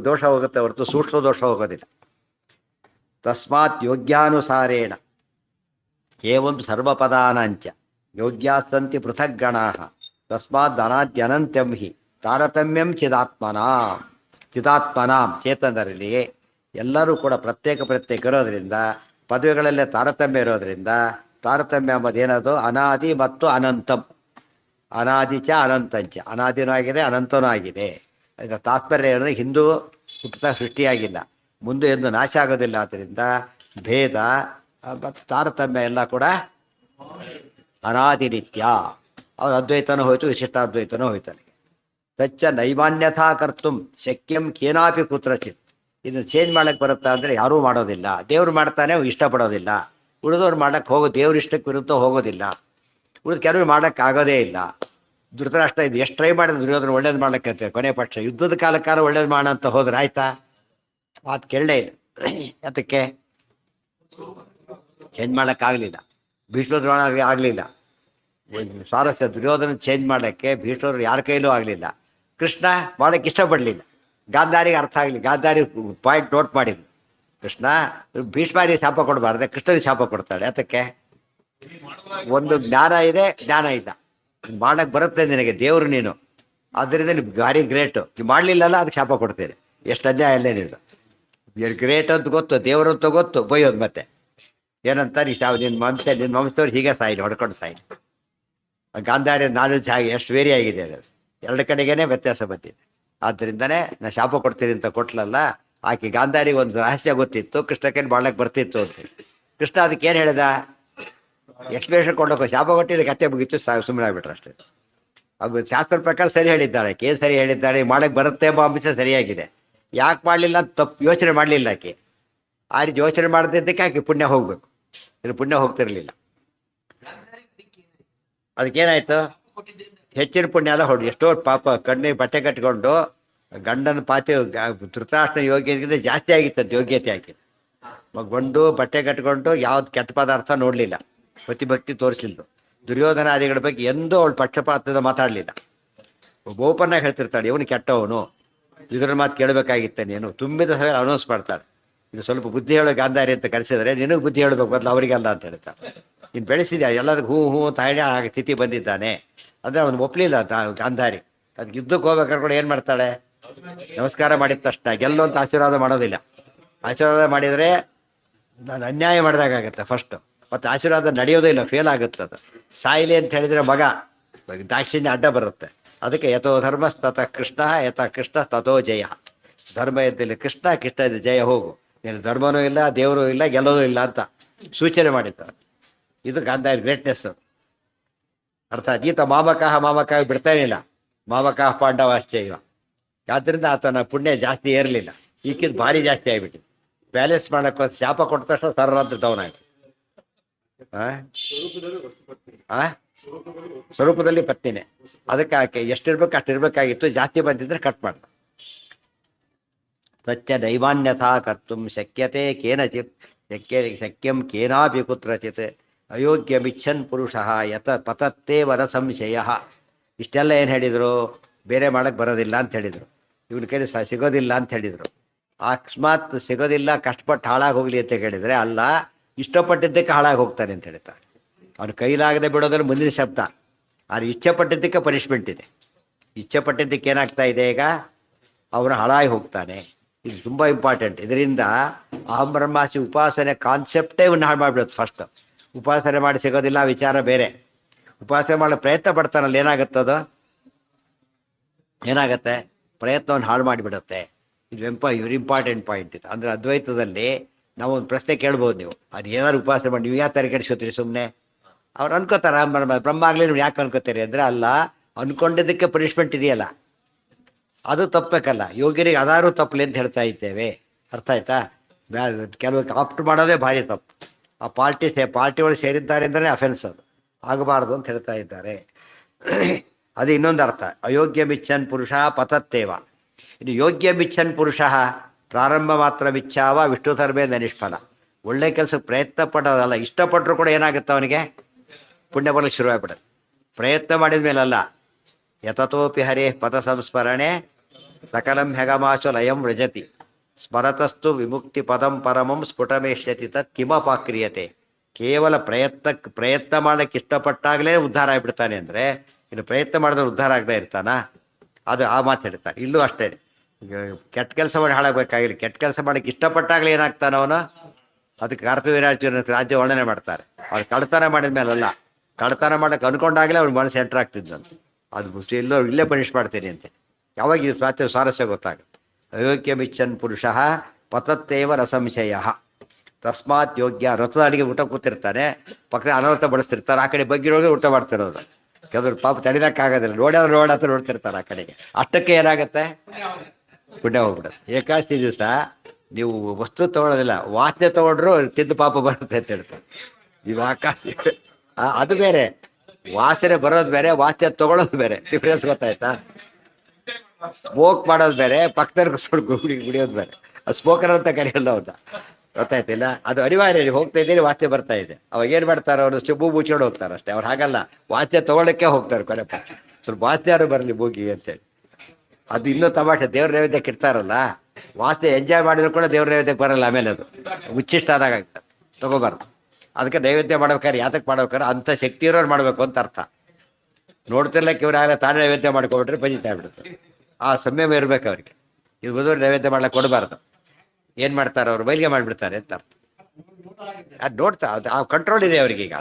ದೋಷ ಹೋಗುತ್ತೆ ಹೊರತು ಸೂಕ್ಷ್ಮ ದೋಷ ಹೋಗೋದಿಲ್ಲ. ತಸ್ಮಾತ್ ಯೋಗ್ಯಾನುಸಾರೇಣ ಏವಂ ಸರ್ವಪದಾನಾಂಚ ಯೋಗ್ಯಾಸ್ಸಂತಿ ಪೃಥಗ್ಗಣಾಃ. ತಸ್ಮಾತ್ ಅನಾದ್ಯನಂತ್ಯಂ ಹಿ ತಾರತಮ್ಯಂ ಚಿದಾತ್ಮನಾಂ. ಚೇತನರಲ್ಲಿ ಎಲ್ಲರೂ ಕೂಡ ಪ್ರತ್ಯೇಕ ಇರೋದ್ರಿಂದ, ಪದವಿಗಳಲ್ಲೇ ತಾರತಮ್ಯ ಇರೋದ್ರಿಂದ, ತಾರತಮ್ಯ ಎಂಬುದೇನದು? ಅನಾದಿ ಮತ್ತು ಅನಂತಂ. ಅನಾದಿ ಚ ಅನಂತಂಚ. ಅನಾದಿನೂ ಆಗಿದೆ, ಅನಂತನೂ ಆಗಿದೆ. ಇದರ ತಾತ್ಪರ್ಯ ಏನಂದರೆ, ಹಿಂದೂ ಹುಟ್ಟುತ್ತಾ ಸೃಷ್ಟಿಯಾಗಿಲ್ಲ, ಮುಂದೆ ಎಂದು ನಾಶ ಆಗೋದಿಲ್ಲ. ಆದ್ದರಿಂದ ಭೇದ ಮತ್ತು ತಾರತಮ್ಯ ಎಲ್ಲ ಕೂಡ ಅನಾದಿನಿತ್ಯ. ಅವ್ರು ಅದ್ವೈತನೂ ಹೋಯ್ತು, ವಿಶಿಷ್ಟಾದ್ವೈತನೂ ಹೋಯ್ತಾನೆ. ತಚ್ಚ ನೈಮಾನ್ಯಥಾ ಕರ್ತುಂ ಶಕ್ಯಂ ಕೇನಾಪಿ ಕುತ್ರಚಿತ್. ಇದನ್ನು ಚೇಂಜ್ ಮಾಡಕ್ಕೆ ಬರುತ್ತಾ ಅಂದರೆ ಯಾರೂ ಮಾಡೋದಿಲ್ಲ. ದೇವ್ರು ಮಾಡ್ತಾನೆ, ಇಷ್ಟಪಡೋದಿಲ್ಲ. ಉಳಿದವ್ರು ಮಾಡೋಕ್ಕೆ ದೇವ್ರ ಇಷ್ಟಕ್ಕೆ ವಿರುದ್ಧ ಹೋಗೋದಿಲ್ಲ. ಉಳಿದು ಕೆಲವರು ಮಾಡೋಕ್ಕೆ ಆಗೋದೇ ಇಲ್ಲ. ಧೃತರಾಷ್ಟ್ರ ಇದು ಎಷ್ಟು ಟ್ರೈ ಮಾಡಿದ್ರೆ ದುರ್ಯೋಧನ ಒಳ್ಳೇದು ಮಾಡ್ಲಿಕ್ಕೆ ಅಂತ, ಕೊನೆ ಪಕ್ಷ ಯುದ್ಧದ ಕಾಲಕ್ಕಾರ ಒಳ್ಳೇದು ಮಾಡೋಣ ಅಂತ ಹೋದ್ರೆ ಆಯ್ತಾ? ಮಾತು ಕೇಳಲೇ ಇಲ್ಲ. ಅದಕ್ಕೆ ಚೇಂಜ್ ಮಾಡೋಕ್ಕಾಗಲಿಲ್ಲ. ಭೀಷ್ಮದ್ರೋಣ ಆಗಲಿಲ್ಲ. ಸ್ವಾರಸ್ಯ, ದುರ್ಯೋಧನ ಚೇಂಜ್ ಮಾಡೋಕ್ಕೆ ಭೀಷ್ಮರು ಯಾರ ಕೈಲೂ ಆಗಲಿಲ್ಲ. ಕೃಷ್ಣ ಮಾಡೋಕ್ಕೆ ಇಷ್ಟಪಡಲಿಲ್ಲ. ಗಾಂಧಾರಿಗೆ ಅರ್ಥ ಆಗಲಿ. ಗಾಂಧಾರಿ ಪಾಯಿಂಟ್ ನೋಟ್ ಮಾಡಿದ್ರು. ಕೃಷ್ಣ ಭೀಷ್ಮರಿಗೆ ಶಾಪ ಕೊಡಬಾರ್ದೆ, ಕೃಷ್ಣನಿಗೆ ಶಾಪ ಕೊಡ್ತಾಳೆ. ಅದಕ್ಕೆ ಒಂದು ಜ್ಞಾನ ಇದೆ, ಜ್ಞಾನ ಇಲ್ಲ. ಮಾಡೋಕ್ಕೆ ಬರುತ್ತೆ ನಿನಗೆ, ದೇವರು ನೀನು, ಆದ್ದರಿಂದ ನೀವು ಭಾರಿ ಗ್ರೇಟು. ನೀವು ಮಾಡಲಿಲ್ಲಲ್ಲ, ಅದಕ್ಕೆ ಶಾಪ ಕೊಡ್ತೀರಿ. ಎಷ್ಟು ಅನ್ಯಾಯ ಅಲ್ಲೇ ನೀನು. ಗ್ರೇಟ್ ಅಂತ ಗೊತ್ತು, ದೇವರು ಅಂತ ಗೊತ್ತು, ಬೈಯೋದು ಮತ್ತೆ ಏನಂತ? ನಿನ್ನ ವಂಶದವ್ರು ಹೀಗೆ ಸಾಯಿಲಿ, ಹೊಡ್ಕೊಂಡು ಸಾಯಿಲಿ. ಗಾಂಧಾರಿ ನಾಲೆಡ್ಜ್ ಹಾಗೆ ಎಷ್ಟು ವೇರಿ ಆಗಿದೆ. ಅದು ಎರಡು ಕಡೆಗೇ ವ್ಯತ್ಯಾಸ ಬಂದಿದೆ. ಆದ್ದರಿಂದನೇ ನಾನು ಶಾಪ ಕೊಡ್ತೀನಿ ಅಂತ ಕೊಟ್ಲಲ್ಲ. ಆಕೆ ಗಾಂಧಾರಿಗೆ ಒಂದು ರಹಸ್ಯ ಗೊತ್ತಿತ್ತು, ಕೃಷ್ಣಕ್ಕೇನು ಬಾಳಕ್ಕೆ ಬರ್ತಿತ್ತು ಅಂತ. ಕೃಷ್ಣ ಅದಕ್ಕೆ ಏನು ಹೇಳಿದ? ಎಕ್ಸ್ಪ್ಲೇಷನ್ ಕೊಡೋಕೆ ಶಾಪ ಕೊಟ್ಟಿದ್ದು ಕತ್ತೆ ಮುಗಿತು ಸುಮ್ಮನೆ ಆಗ್ಬಿಟ್ರು ಅಷ್ಟೇ. ಅದು ಶಾಸ್ತ್ರ ಪ್ರಕಾರ ಸರಿ ಹೇಳಿದ್ದಾಳೆ, ಸರಿ ಹೇಳಿದ್ದಾಳೆ, ಮಾಡಕ್ಕೆ ಬರುತ್ತೆ ಎಂಬ ಅಂಶ ಸರಿಯಾಗಿದೆ. ಯಾಕೆ ಮಾಡಲಿಲ್ಲ ಅಂತ ತಪ್ಪು ಯೋಚನೆ ಮಾಡಲಿಲ್ಲ ಆಕೆ. ಆ ರೀತಿ ಯೋಚನೆ ಮಾಡದಿದ್ದಕ್ಕೆ ಆಕೆ ಪುಣ್ಯ ಹೋಗಬೇಕು, ಇನ್ನು ಪುಣ್ಯ ಹೋಗ್ತಿರ್ಲಿಲ್ಲ. ಅದಕ್ಕೇನಾಯ್ತು, ಹೆಚ್ಚಿನ ಪುಣ್ಯ ಎಲ್ಲ ಹೊಡಿ. ಎಷ್ಟೋ ಪಾಪ ಕಣ್ಣಿಗೆ ಬಟ್ಟೆ ಕಟ್ಕೊಂಡು ಗಂಡನ ಪಾತಿ ಧೃತರಾಷ್ಟ್ರ ಯೋಗ್ಯತೆಗಿಂತ ಜಾಸ್ತಿ ಆಗಿತ್ತಂತೆ ಯೋಗ್ಯತೆ ಆಗಿದೆ. ಗಂಡು ಬಟ್ಟೆ ಕಟ್ಕೊಂಡು ಯಾವ್ದು ಕೆಟ್ಟ ಪದಾರ್ಥ ನೋಡಲಿಲ್ಲ, ಪ್ರತಿಭಕ್ತಿ ತೋರಿಸಲಿಲ್ಲ. ದುರ್ಯೋಧನಾದಿಗಳ ಬಗ್ಗೆ ಎಂದೂ ಅವಳು ಪಕ್ಷಪಾತದ ಮಾತಾಡಲಿಲ್ಲ. ಓಪನ್ ಆಗಿ ಹೇಳ್ತಿರ್ತಾಳೆ, ಇವನು ಕೆಟ್ಟವನು, ಇದರ ಮಾತು ಕೇಳಬೇಕಾಗಿತ್ತೆ ನೀನು, ತುಂಬಿದ ಸಭೆ ಅನೌನ್ಸ್ ಮಾಡ್ತಾಳೆ. ಇದು ಸ್ವಲ್ಪ ಬುದ್ಧಿ ಹೇಳೋ ಗಾಂಧಾರಿ ಅಂತ ಕರೆಸಿದ್ರೆ ನಿನಗೆ ಬುದ್ಧಿ ಹೇಳಬೇಕು ಬದಲು ಅವರಿಗೆಲ್ಲ ಅಂತ ಹೇಳ್ತಾರೆ. ನೀನು ಬೆಳೆಸಿದ್ಯಾ ಎಲ್ಲದಕ್ಕೆ ಹೂ ಹೂ ತಾಯಿ ಆಗ ಸ್ಥಿತಿ ಬಂದಿದ್ದಾನೆ ಅಂದರೆ ಅವನು ಒಪ್ಪಲಿಲ್ಲ ಗಾಂಧಾರಿ. ಅದಕ್ಕೆ ಯುದ್ಧಕ್ಕೆ ಹೋಗ್ಬೇಕಾದ್ರೆ ಕೂಡ ಏನು ಮಾಡ್ತಾಳೆ, ನಮಸ್ಕಾರ ಮಾಡಿದ ತಕ್ಷಣ ಗೆಲ್ಲುವಂತ ಆಶೀರ್ವಾದ ಮಾಡೋದಿಲ್ಲ. ಆಶೀರ್ವಾದ ಮಾಡಿದರೆ ನಾನು ಅನ್ಯಾಯ ಮಾಡಿದಾಗತ್ತೆ ಫಸ್ಟು, ಮತ್ತು ಆಶೀರ್ವಾದ ನಡೆಯೋದೇ ಇಲ್ಲ, ಫೇಲ್ ಆಗುತ್ತೆ. ಅದು ಸಾಯಿಲಿ ಅಂತ ಹೇಳಿದರೆ ಮಗ ದಾಕ್ಷಿಣ್ಯ ಅಡ್ಡ ಬರುತ್ತೆ. ಅದಕ್ಕೆ ಯಥೋ ಧರ್ಮಸ್ತತ ಕೃಷ್ಣ ಯಥ ಕೃಷ್ಣ ತಥೋ ಜಯ. ಧರ್ಮ ಇದ್ದಲ್ಲಿ ಕೃಷ್ಣ, ಕೃಷ್ಣ ಇದ್ದ ಜಯ ಹೋಗು. ನೀನು ಧರ್ಮನೂ ಇಲ್ಲ, ದೇವರು ಇಲ್ಲ, ಗೆಲ್ಲೋದು ಇಲ್ಲ ಅಂತ ಸೂಚನೆ ಮಾಡಿದ್ದಾರೆ. ಇದು ಗಾಂಧಾರಿ ಗ್ರೇಟ್ನೆಸ್. ಅರ್ಥಾತ್ ಈತ ಮಾಮಕಾಹ ಬಿಡ್ತಾನಿಲ್ಲ, ಮಾಮಕಾಹ ಪಾಂಡವಾಶ್ಚೈವ. ಆದ್ದರಿಂದ ಆತನ ಪುಣ್ಯ ಜಾಸ್ತಿ ಏರಲಿಲ್ಲ, ಈಗಿನ ಭಾರಿ ಜಾಸ್ತಿ ಆಗಿಬಿಟ್ಟಿದೆ. ಬ್ಯಾಲೆನ್ಸ್ ಮಾಡೋಕ್ಕೆ ಶಾಪ ಕೊಟ್ಟ ತಕ್ಷಣ ಸರ್ರಂತ ಡೌನ್ ಆಗಿ ಸ್ವರೂಪದಲ್ಲಿ ಪತ್ನಿನೇ. ಅದಕ್ಕೆ ಆಕೆ ಎಷ್ಟಿರ್ಬೇಕು ಅಷ್ಟಿರ್ಬೇಕಾಗಿತ್ತು, ಜಾಸ್ತಿ ಬಂದಿದ್ರೆ ಕಟ್ ಮಾಡ. ಸತ್ಯ ದೈವಾನ್ಯಥಾ ಕರ್ತು ಶಕ್ಯತೆ ಕೇನಚಿತ್ ಶಕ್ಯಂ ಕೇನಾಪಿ ಕುತ್ರಚಿತ್ ಅಯೋಗ್ಯಮಿಚ್ಛನ್ ಪುರುಷ ಯತ ಪತತ್ತೇ ವರ ಸಂಶಯ. ಇಷ್ಟೆಲ್ಲ ಏನು ಹೇಳಿದರು, ಬೇರೆ ಮಾಡಕ್ಕೆ ಬರೋದಿಲ್ಲ ಅಂತ ಹೇಳಿದರು, ಇವನ ಕೈಲಿ ಸಿಗೋದಿಲ್ಲ ಅಂತ ಹೇಳಿದರು. ಅಕಸ್ಮಾತ್ ಸಿಗೋದಿಲ್ಲ, ಕಷ್ಟಪಟ್ಟು ಹಾಳಾಗಿ ಹೋಗಲಿ ಅಂತ ಹೇಳಿದರೆ ಅಲ್ಲ, ಇಷ್ಟಪಟ್ಟಿದ್ದಕ್ಕೆ ಹಾಳಾಗಿ ಹೋಗ್ತಾನೆ ಅಂತ ಹೇಳ್ತಾರೆ. ಅವನು ಕೈಲಾಗದೆ ಬಿಡೋದ್ರಲ್ಲಿ ಮುಂದಿನ ಶಬ್ದ. ಅವ್ನು ಇಚ್ಛೆ ಪಟ್ಟಿದ್ದಕ್ಕೆ ಪನಿಷ್ಮೆಂಟ್ ಇದೆ. ಇಚ್ಛೆ ಪಟ್ಟಿದ್ದಕ್ಕೆ ಏನಾಗ್ತಾ ಇದೆ, ಈಗ ಅವನು ಹಾಳಾಗಿ ಹೋಗ್ತಾನೆ. ಇದು ತುಂಬ ಇಂಪಾರ್ಟೆಂಟ್. ಇದರಿಂದ ಅಹಂ ಬ್ರಹ್ಮಾಸ್ಮಿ ಉಪಾಸನೆ ಕಾನ್ಸೆಪ್ಟೇ ಇವನ್ನ ಹಾಳು ಮಾಡಿಬಿಡೋದು. ಫಸ್ಟ್ ಉಪಾಸನೆ ಮಾಡಿ ಸಿಗೋದಿಲ್ಲ ವಿಚಾರ ಬೇರೆ, ಉಪಾಸನೆ ಮಾಡೋ ಪ್ರಯತ್ನ ಪಡ್ತಾನಲ್ಲ, ಏನಾಗುತ್ತದು, ಏನಾಗತ್ತೆ, ಪ್ರಯತ್ನವನ್ನು ಹಾಳು ಮಾಡಿಬಿಡುತ್ತೆ. ಇದು ಇವ್ರ ಇಂಪಾರ್ಟೆಂಟ್ ಪಾಯಿಂಟ್ ಇದು. ಅಂದರೆ ಅದ್ವೈತದಲ್ಲಿ ನಾವು ಒಂದು ಪ್ರಶ್ನೆ ಕೇಳ್ಬೋದು, ನೀವು ಅದು ಏನಾದ್ರು ಉಪಾಸನೆ ಮಾಡಿ ನೀವು ಯಾವ ಥರ ಕೆಡಿಸ್ಕೊತೀರಿ ಸುಮ್ಮನೆ. ಅವ್ರು ಅನ್ಕೋತಾರೆ ಬ್ರಹ್ಮ ಆಗಲಿ, ನೀವು ಯಾಕೆ ಅನ್ಕೋತೀರಿ ಅಂದರೆ, ಅಲ್ಲ ಅಂದ್ಕೊಂಡಿದ್ದಕ್ಕೆ ಪನಿಷ್ಮೆಂಟ್ ಇದೆಯಲ್ಲ, ಅದು ತಪ್ಪಬೇಕಲ್ಲ. ಯೋಗ್ಯರಿಗೆ ಅದಾರು ತಪ್ಪಲಿ ಅಂತ ಹೇಳ್ತಾ ಇದ್ದೇವೆ. ಅರ್ಥ ಆಯ್ತಾ? ಕೆಲವು ಆಪ್ಟ್ ಮಾಡೋದೇ ಭಾರಿ ತಪ್ಪು. ಆ ಪಾರ್ಟಿ ಒಳಗೆ ಸೇರಿದ್ದಾರೆ ಅಂದರೆ ಅಫೆನ್ಸ್, ಅದು ಆಗಬಾರ್ದು ಅಂತ ಹೇಳ್ತಾ ಇದ್ದಾರೆ. ಅದು ಇನ್ನೊಂದು ಅರ್ಥ. ಅಯೋಗ್ಯ ಮಿಚ್ಚನ್ ಪುರುಷ ಪತತ್ತೇವ. ಇದು ಯೋಗ್ಯ ಮಿಚ್ಚನ್ ಪುರುಷ ಪ್ರಾರಂಭ ಮಾತ್ರ ಮಿಚ್ಛಾವ ವಿಷ್ಣು ಧರ್ಮೇಂದ ನಿಷ್ಫಲ. ಒಳ್ಳೆ ಕೆಲಸಕ್ಕೆ ಪ್ರಯತ್ನ ಪಡೋದಲ್ಲ, ಇಷ್ಟಪಟ್ಟರು ಕೂಡ ಏನಾಗುತ್ತೆ, ಅವನಿಗೆ ಪುಣ್ಯ ಬರಲಿಕ್ಕೆ ಶುರುವಾಗ್ಬಿಡೋದು. ಪ್ರಯತ್ನ ಮಾಡಿದ ಮೇಲಲ್ಲ. ಯತತೋಪಿ ಹರೇ ಪದ ಸಂಸ್ಮರಣೆ ಸಕಲಂ ಹೆಗಮಾಚು ಲಯಂ ವ್ರಜತಿ ಸ್ಮರತಸ್ತು ವಿಮುಕ್ತಿ ಪದಂ ಪರಮಂ ಸ್ಫುಟಮೇಷ್ಯತಿ ತತ್ ಕಿಮಪಾಕ್ರಿಯತೆ. ಕೇವಲ ಪ್ರಯತ್ನ ಮಾಡಕ್ಕೆ ಇಷ್ಟಪಟ್ಟಾಗಲೇ ಉದ್ಧಾರ ಆಗಿಬಿಡ್ತಾನೆ ಅಂದರೆ, ಇನ್ನು ಪ್ರಯತ್ನ ಮಾಡಿದ್ರೆ ಉದ್ಧಾರ ಆಗದೆ ಇರ್ತಾನ? ಅದು ಆ ಮಾತು ಹೇಳ್ತಾನೆ. ಇಲ್ಲೂ ಅಷ್ಟೇ, ಕೆಟ್ಟ ಕೆಲಸ ಮಾಡಿ ಹಾಳಾಗಬೇಕಾಗಿಲ್ಲ, ಕೆಟ್ಟ ಕೆಲಸ ಮಾಡೋಕ್ಕೆ ಇಷ್ಟಪಟ್ಟಾಗಲೇ ಏನಾಗ್ತಾನೆ ಅವನು. ಅದಕ್ಕೆ ಕಾರ್ತವೀರ್ಯಾರ್ಜುನ ರಾಜ್ಯ ವರ್ಣನೆ ಮಾಡ್ತಾರೆ. ಅವ್ರು ಕಳ್ತನ ಮಾಡಿದ ಮೇಲಲ್ಲ, ಕಳ್ತನ ಮಾಡೋಕ್ಕೆ ಅನ್ಕೊಂಡಾಗಲೇ ಅವ್ರ ಮನಸ್ಸು ಎಂಟ್ರ್ ಆಗ್ತಿದ್ದಂತೆ. ಅದು ಇಲ್ಲೇ ಪನಿಷ್ ಮಾಡ್ತೀನಿ ಅಂತೆ. ಯಾವಾಗ ಇದು ಸ್ವಾರಸ್ಯ ಗೊತ್ತಾಗುತ್ತೆ. ಅಯೋಗ್ಯ ಮಿಚ್ಚನ್ ಪುರುಷ ಪತತ್ತೇವ ರಸಂಶಯ ತಸ್ಮಾತ್ ಯೋಗ್ಯ. ರಥದ ಅಡಿಗೆ ಊಟ ಕೂತಿರ್ತಾನೆ, ಪಕ್ಕದ ಅನರ್ಥ ಬಳಸ್ತಿರ್ತಾರೆ, ಆ ಕಡೆ ಬಗ್ಗಿರೋಗೆ ಊಟ ಮಾಡ್ತಿರೋದು. ಕೆಲವರು ಪಾಪ ತಡಿಯೋಕ್ಕಾಗೋದಿಲ್ಲ, ನೋಡಾತ ನೋಡ್ತಿರ್ತಾರೆ ಆ ಕಡೆಗೆ. ಅಷ್ಟಕ್ಕೆ ಏನಾಗುತ್ತೆ, ಪುಣ್ಯ ಹೋಗ್ಬಿಡೋದು. ಏಕಾದಶಿ ದಿವಸ ನೀವು ವಸ್ತು ತೊಗೊಳೋದಿಲ್ಲ, ವಾಸನೆ ತೊಗೊಂಡ್ರು ತಿಂದು ಪಾಪ ಬರುತ್ತೆ ಅಂತ ಹೇಳ್ತಾರೆ. ಇವು ಆಕಾಶ ಅದು ಬೇರೆ, ವಾಸನೆ ಬರೋದು ಬೇರೆ, ವಾಸನೆ ತೊಗೊಳೋದು ಬೇರೆ. ಡಿಫ್ರೆನ್ಸ್ ಗೊತ್ತಾಯ್ತಾ? ಸ್ಮೋಕ್ ಮಾಡೋದು ಬೇರೆ, ಪಕ್ಕದಲ್ಲಿ ಕುಡಿಯೋದು ಬೇರೆ. ಅದು ಸ್ಮೋಕರ್ ಅಂತ ಕರೆಯಲ್ಲ ಅವ್ರನ್ನ, ಗೊತ್ತಾಯ್ತಿಲ್ಲ? ಅದು ಅನಿವಾರ್ಯ. ನೀವು ಹೋಗ್ತಾ ಇದ್ದೀರಿ, ವಾಸನೆ ಬರ್ತಾ ಇದೆ, ಅವಾಗ ಏನು ಮಾಡ್ತಾರೆ ಅವರು, ಚುಬ್ಬು ಮುಚ್ಕೊಂಡು ಹೋಗ್ತಾರೆ ಅಷ್ಟೇ. ಅವ್ರು ಹಾಗಲ್ಲ, ವಾಸನೆ ತೊಗೊಳಕ್ಕೆ ಹೋಗ್ತಾರೆ ಕೊನೆ ಪಕ್ಷ. ಸ್ವಲ್ಪ ವಾಸನೆ ಯಾರು ಬರಲಿ ಮೂಗಿ ಅಂತೇಳಿ. ಅದು ಇನ್ನೂ ತಮಾಷೆ, ದೇವ್ರ ನೈವೇದ್ಯಕ್ಕೆ ಇಡ್ತಾರಲ್ಲ, ವಾಸನೆ ಎಂಜಾಯ್ ಮಾಡಿದ್ರು ಕೂಡ ದೇವ್ರ ನೈವೇದ್ಯಕ್ಕೆ ಬರಲ್ಲ. ಆಮೇಲೆ ಅದು ಉಚ್ಚಿಷ್ಟ ಆದಾಗ ಆಗ್ತದೆ, ತೊಗೋಬಾರ್ದು. ಅದಕ್ಕೆ ನೈವೇದ್ಯ ಮಾಡ್ಬೇಕಾದ್ರೆ ಯಾತಕ್ಕೆ ಮಾಡ್ಬೇಕಾದ್ರೆ ಅಂಥ ಶಕ್ತಿ ಇರೋರು ಮಾಡಬೇಕು ಅಂತ ಅರ್ಥ. ನೋಡ್ತಿರ್ಲಕ್ಕೆ ಇವ್ರು ಆಗಲೇ ತಾನೇ ನೈವೇದ್ಯ ಮಾಡ್ಕೊಬಿಟ್ರೆ ಪಂಜಿತ ಆಗ್ಬಿಡುತ್ತೆ. ಆ ಸಂಯಮ ಇರಬೇಕು ಅವ್ರಿಗೆ. ಇದು ಬದಲು ನೈವೇದ್ಯ ಮಾಡ್ಲಿಕ್ಕೆ ಕೊಡಬಾರ್ದು. ಏನು ಮಾಡ್ತಾರೆ ಅವರು, ಬಯಲಿಗೆ ಮಾಡಿಬಿಡ್ತಾರೆ ಅಂತ ಅರ್ಥ. ಅದು ನೋಡ್ತಾ ಅದು ಆ ಕಂಟ್ರೋಲ್ ಇದೆ ಅವ್ರಿಗೆ. ಈಗ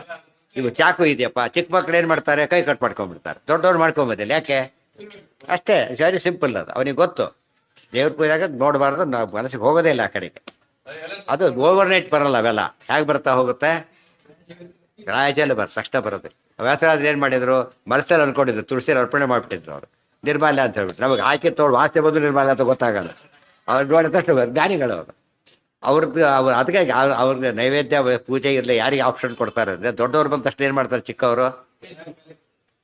ಇವು ಚಾಕು ಇದೆಯಪ್ಪ, ಚಿಕ್ಕ ಮಕ್ಳು ಏನು ಮಾಡ್ತಾರೆ, ಕೈ ಕಟ್ ಮಾಡ್ಕೊಂಡ್ಬಿಡ್ತಾರೆ. ದೊಡ್ಡವ್ರು ಮಾಡ್ಕೊಂಬೋದಿಲ್ಲ, ಯಾಕೆ? ಅಷ್ಟೇ, ವೆರಿ ಸಿಂಪಲ್. ಅದು ಅವನಿಗೆ ಗೊತ್ತು. ದೇವ್ರ ಪೂಜೆಗೆ ನೋಡಬಾರ್ದು, ನಾವು ಮನಸ್ಸಿಗೆ ಹೋಗೋದೇ ಇಲ್ಲ ಆ ಕಡೆಗೆ. ಅದು ಓವರ್ ನೈಟ್ ಬರಲ್ಲ ಅವೆಲ್ಲ. ಹೇಗೆ ಬರ್ತಾ ಹೋಗುತ್ತೆ, ರಾಜಲ್ಲಿ ತಕ್ಷಣ ಬರುತ್ತೆ. ವ್ಯಾಸರಾಜರು ಏನು ಮಾಡಿದ್ರು, ಮನಸ್ಸಲ್ಲಿ ಅನ್ಕೊಂಡಿದ್ರು, ತುಳಸಿಯಲ್ಲಿ ಅರ್ಪಣೆ ಮಾಡಿಬಿಟ್ಟಿದ್ರು ಅವರು, ನಿರ್ಮಾಲ್ಯ ಅಂತ ಹೇಳ್ಬಿಟ್ಟು. ನಮಗೆ ಹಾಕಿ ತೋಳು ವಾಸನೆ ಬಂದು ನಿರ್ಮಾಲ್ಯ ಅಂತ ಗೊತ್ತಾಗಲ್ಲ. ಅವ್ರು ನೋಡಿದಷ್ಟು ಜ್ಞಾನಿಗಳು ಅವರು. ಅದಕ್ಕೆ ಅವ್ರಿಗೆ ನೈವೇದ್ಯ ಪೂಜೆ ಇರಲಿ, ಯಾರಿಗೆ ಆಪ್ಷನ್ ಕೊಡ್ತಾರೆ ಅಂದರೆ, ದೊಡ್ಡವ್ರು ಬಂದ ತಕ್ಷಣ ಏನು ಮಾಡ್ತಾರೆ, ಚಿಕ್ಕವರು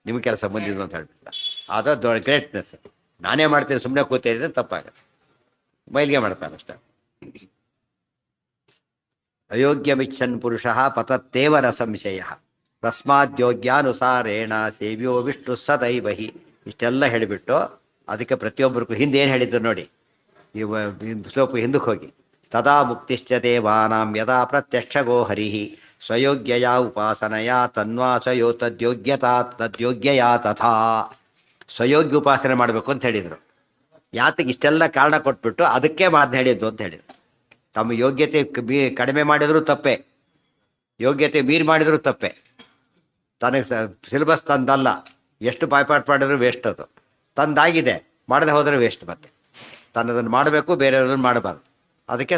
ನಿಮ್ಮ ಕೆಲಸ ಬಂದಿದ್ದು ಅಂತ ಹೇಳ್ಬಿಡ್ತಾರೆ. ಅದು ಗ್ರೇಟ್ನೆಸ್. ನಾನೇ ಮಾಡ್ತೀನಿ ಸುಮ್ಮನೆ ಕೂತಿದ್ರೆ ತಪ್ಪಾಗುತ್ತೆ, ಮೈಲಿಗೆ ಮಾಡ್ತಾನೆ ಅಷ್ಟೇ. ಅಯೋಗ್ಯಮಿಚ್ಛನ್ ಪುರುಷ ಪತತ್ತೇವ ನ ಸಂಶಯ ತಸ್ಮಾದ್ಯೋಗ್ಯಾನುಸಾರೇಣ ಸೇವ್ಯೋ ವಿಷ್ಣು ಸದೈವಹಿ. ಇಷ್ಟೆಲ್ಲ ಹೇಳಿಬಿಟ್ಟು ಅದಕ್ಕೆ ಪ್ರತಿಯೊಬ್ಬರಿಗೂ ಹಿಂದೆ ಏನು ಹೇಳಿದ್ರು ನೋಡಿ, ಸ್ವಲ್ಪ ಹಿಂದಕ್ಕೆ ಹೋಗಿ. ತದಾ ಮುಕ್ತಿಶ್ಚ ದೇವಾನಾಂ ಯದಾ ಪ್ರತ್ಯಕ್ಷಗೋ ಹರಿಃ ಸ್ವಯೋಗ್ಯಯ ಉಪಾಸನಯ ತನ್ವಾಸಯೋ ತದ್ಯೋಗ್ಯಯಾ ತಥಾ. ಸ್ವಯೋಗ್ಯ ಉಪಾಸನೆ ಮಾಡಬೇಕು ಅಂತ ಹೇಳಿದರು. ಯಾತಕ್ಕೆ ಇಷ್ಟೆಲ್ಲ ಕಾರಣ ಕೊಟ್ಬಿಟ್ಟು ಅದಕ್ಕೆ ಮಾತನ್ನ ಹೇಳಿದ್ದು ಅಂತ ಹೇಳಿದರು. ತಮ್ಮ ಯೋಗ್ಯತೆ ಕಡಿಮೆ ಮಾಡಿದರೂ ತಪ್ಪೆ, ಯೋಗ್ಯತೆ ಮೀರಿ ಮಾಡಿದರೂ ತಪ್ಪೆ. ತನಗೆ ಸಿಲೆಬಸ್ ತಂದಲ್ಲ, ಎಷ್ಟು ಬಾಯ್ಪಾಟ್ ಮಾಡಿದ್ರು ವೇಸ್ಟ್. ಅದು ತಂದಾಗಿದೆ, ಮಾಡದೆ ಹೋದರೆ ವೇಸ್ಟ್. ಮತ್ತೆ ತನ್ನದನ್ನು ಮಾಡಬೇಕು, ಬೇರೆಯವ್ರನ್ನ ಮಾಡಬಾರ್ದು. ಅದಕ್ಕೆ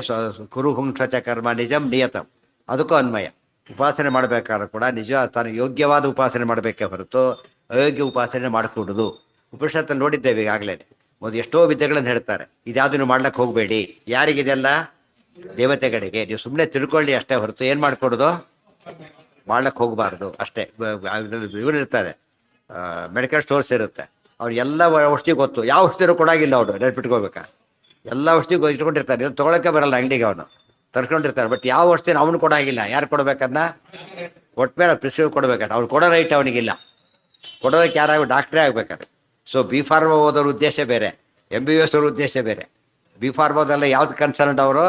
ಕುರು ಹುಂಸಚ ಕರ್ಮ ನಿಜಂ ನಿಯತಂ, ಅದಕ್ಕೂ ಅನ್ವಯ. ಉಪಾಸನೆ ಮಾಡಬೇಕಾದ್ರೂ ಕೂಡ ನಿಜ ತಾನು ಯೋಗ್ಯವಾದ ಉಪಾಸನೆ ಮಾಡಬೇಕೇ ಹೊರತು ಅಯೋಗ್ಯ ಉಪಾಸನೆ ಮಾಡಿಕೊಡುದು. ಉಪನಿಷತ್ತಲ್ಲಿ ನೋಡಿದ್ದೇವೆ ಈಗಾಗಲೇ. ಒಂದು ಎಷ್ಟೋ ವಿದ್ಯೆಗಳನ್ನು ಹೇಳ್ತಾರೆ, ಇದ್ಯಾವುದನ್ನು ಮಾಡ್ಲಿಕ್ಕೆ ಹೋಗಬೇಡಿ. ಯಾರಿಗಿದೆಲ್ಲ? ದೇವತೆಗಳಿಗೆ. ನೀವು ಸುಮ್ಮನೆ ತಿಳ್ಕೊಳ್ಳಿ ಅಷ್ಟೇ ಹೊರತು ಏನು ಮಾಡಿಕೊಡೋದು, ಮಾಡ್ಲಿಕ್ಕೆ ಹೋಗಬಾರ್ದು ಅಷ್ಟೇ. ಇವರು ಇರ್ತಾರೆ, ಮೆಡಿಕಲ್ ಸ್ಟೋರ್ಸ್ ಇರುತ್ತೆ, ಅವ್ರು ಎಲ್ಲ ಔಷಧಿ ಗೊತ್ತು, ಯಾವ ಔಷಧಿನೂ ಕೊಡಾಗಿಲ್ಲ. ಅವರು ನೆನ್ಪಿಟ್ಕೋಬೇಕಾ, ಎಲ್ಲ ಔಷಧಿ ಇಟ್ಕೊಂಡಿರ್ತಾರೆ, ಇದು ತೊಗೊಳಕ್ಕೆ ಬರಲ್ಲ ಅಂಗಡಿಗೆ, ಅವನು ತರ್ಕೊಂಡಿರ್ತಾರೆ. ಬಟ್ ಯಾವ ಔಷಧಿನ ಅವನು ಕೊಡಾಗಿಲ್ಲ. ಯಾರು ಕೊಡ್ಬೇಕನ್ನ ಕೊಟ್ಮೇಲೆ ಪ್ರಿಸ್ಕ್ರಿವ್ ಕೊಡ್ಬೇಕಾದ್ರೆ ಅವ್ನು ಕೊಡೋ ರೈಟ್ ಅವನಿಗಿಲ್ಲ. ಕೊಡೋದಕ್ಕೆ ಯಾರಾಗ ಡಾಕ್ಟ್ರೇ ಆಗ್ಬೇಕಾದ್ರೆ. ಸೊ ಬಿ ಫಾರ್ಮಾ ಓದೋರ ಉದ್ದೇಶ ಬೇರೆ, MBBS ಅವ್ರ ಉದ್ದೇಶ ಬೇರೆ. ಬಿ ಫಾರ್ಮಾದೆಲ್ಲ ಯಾವ್ದು ಕನ್ಸರ್ನ್ಡ್ ಅವರು?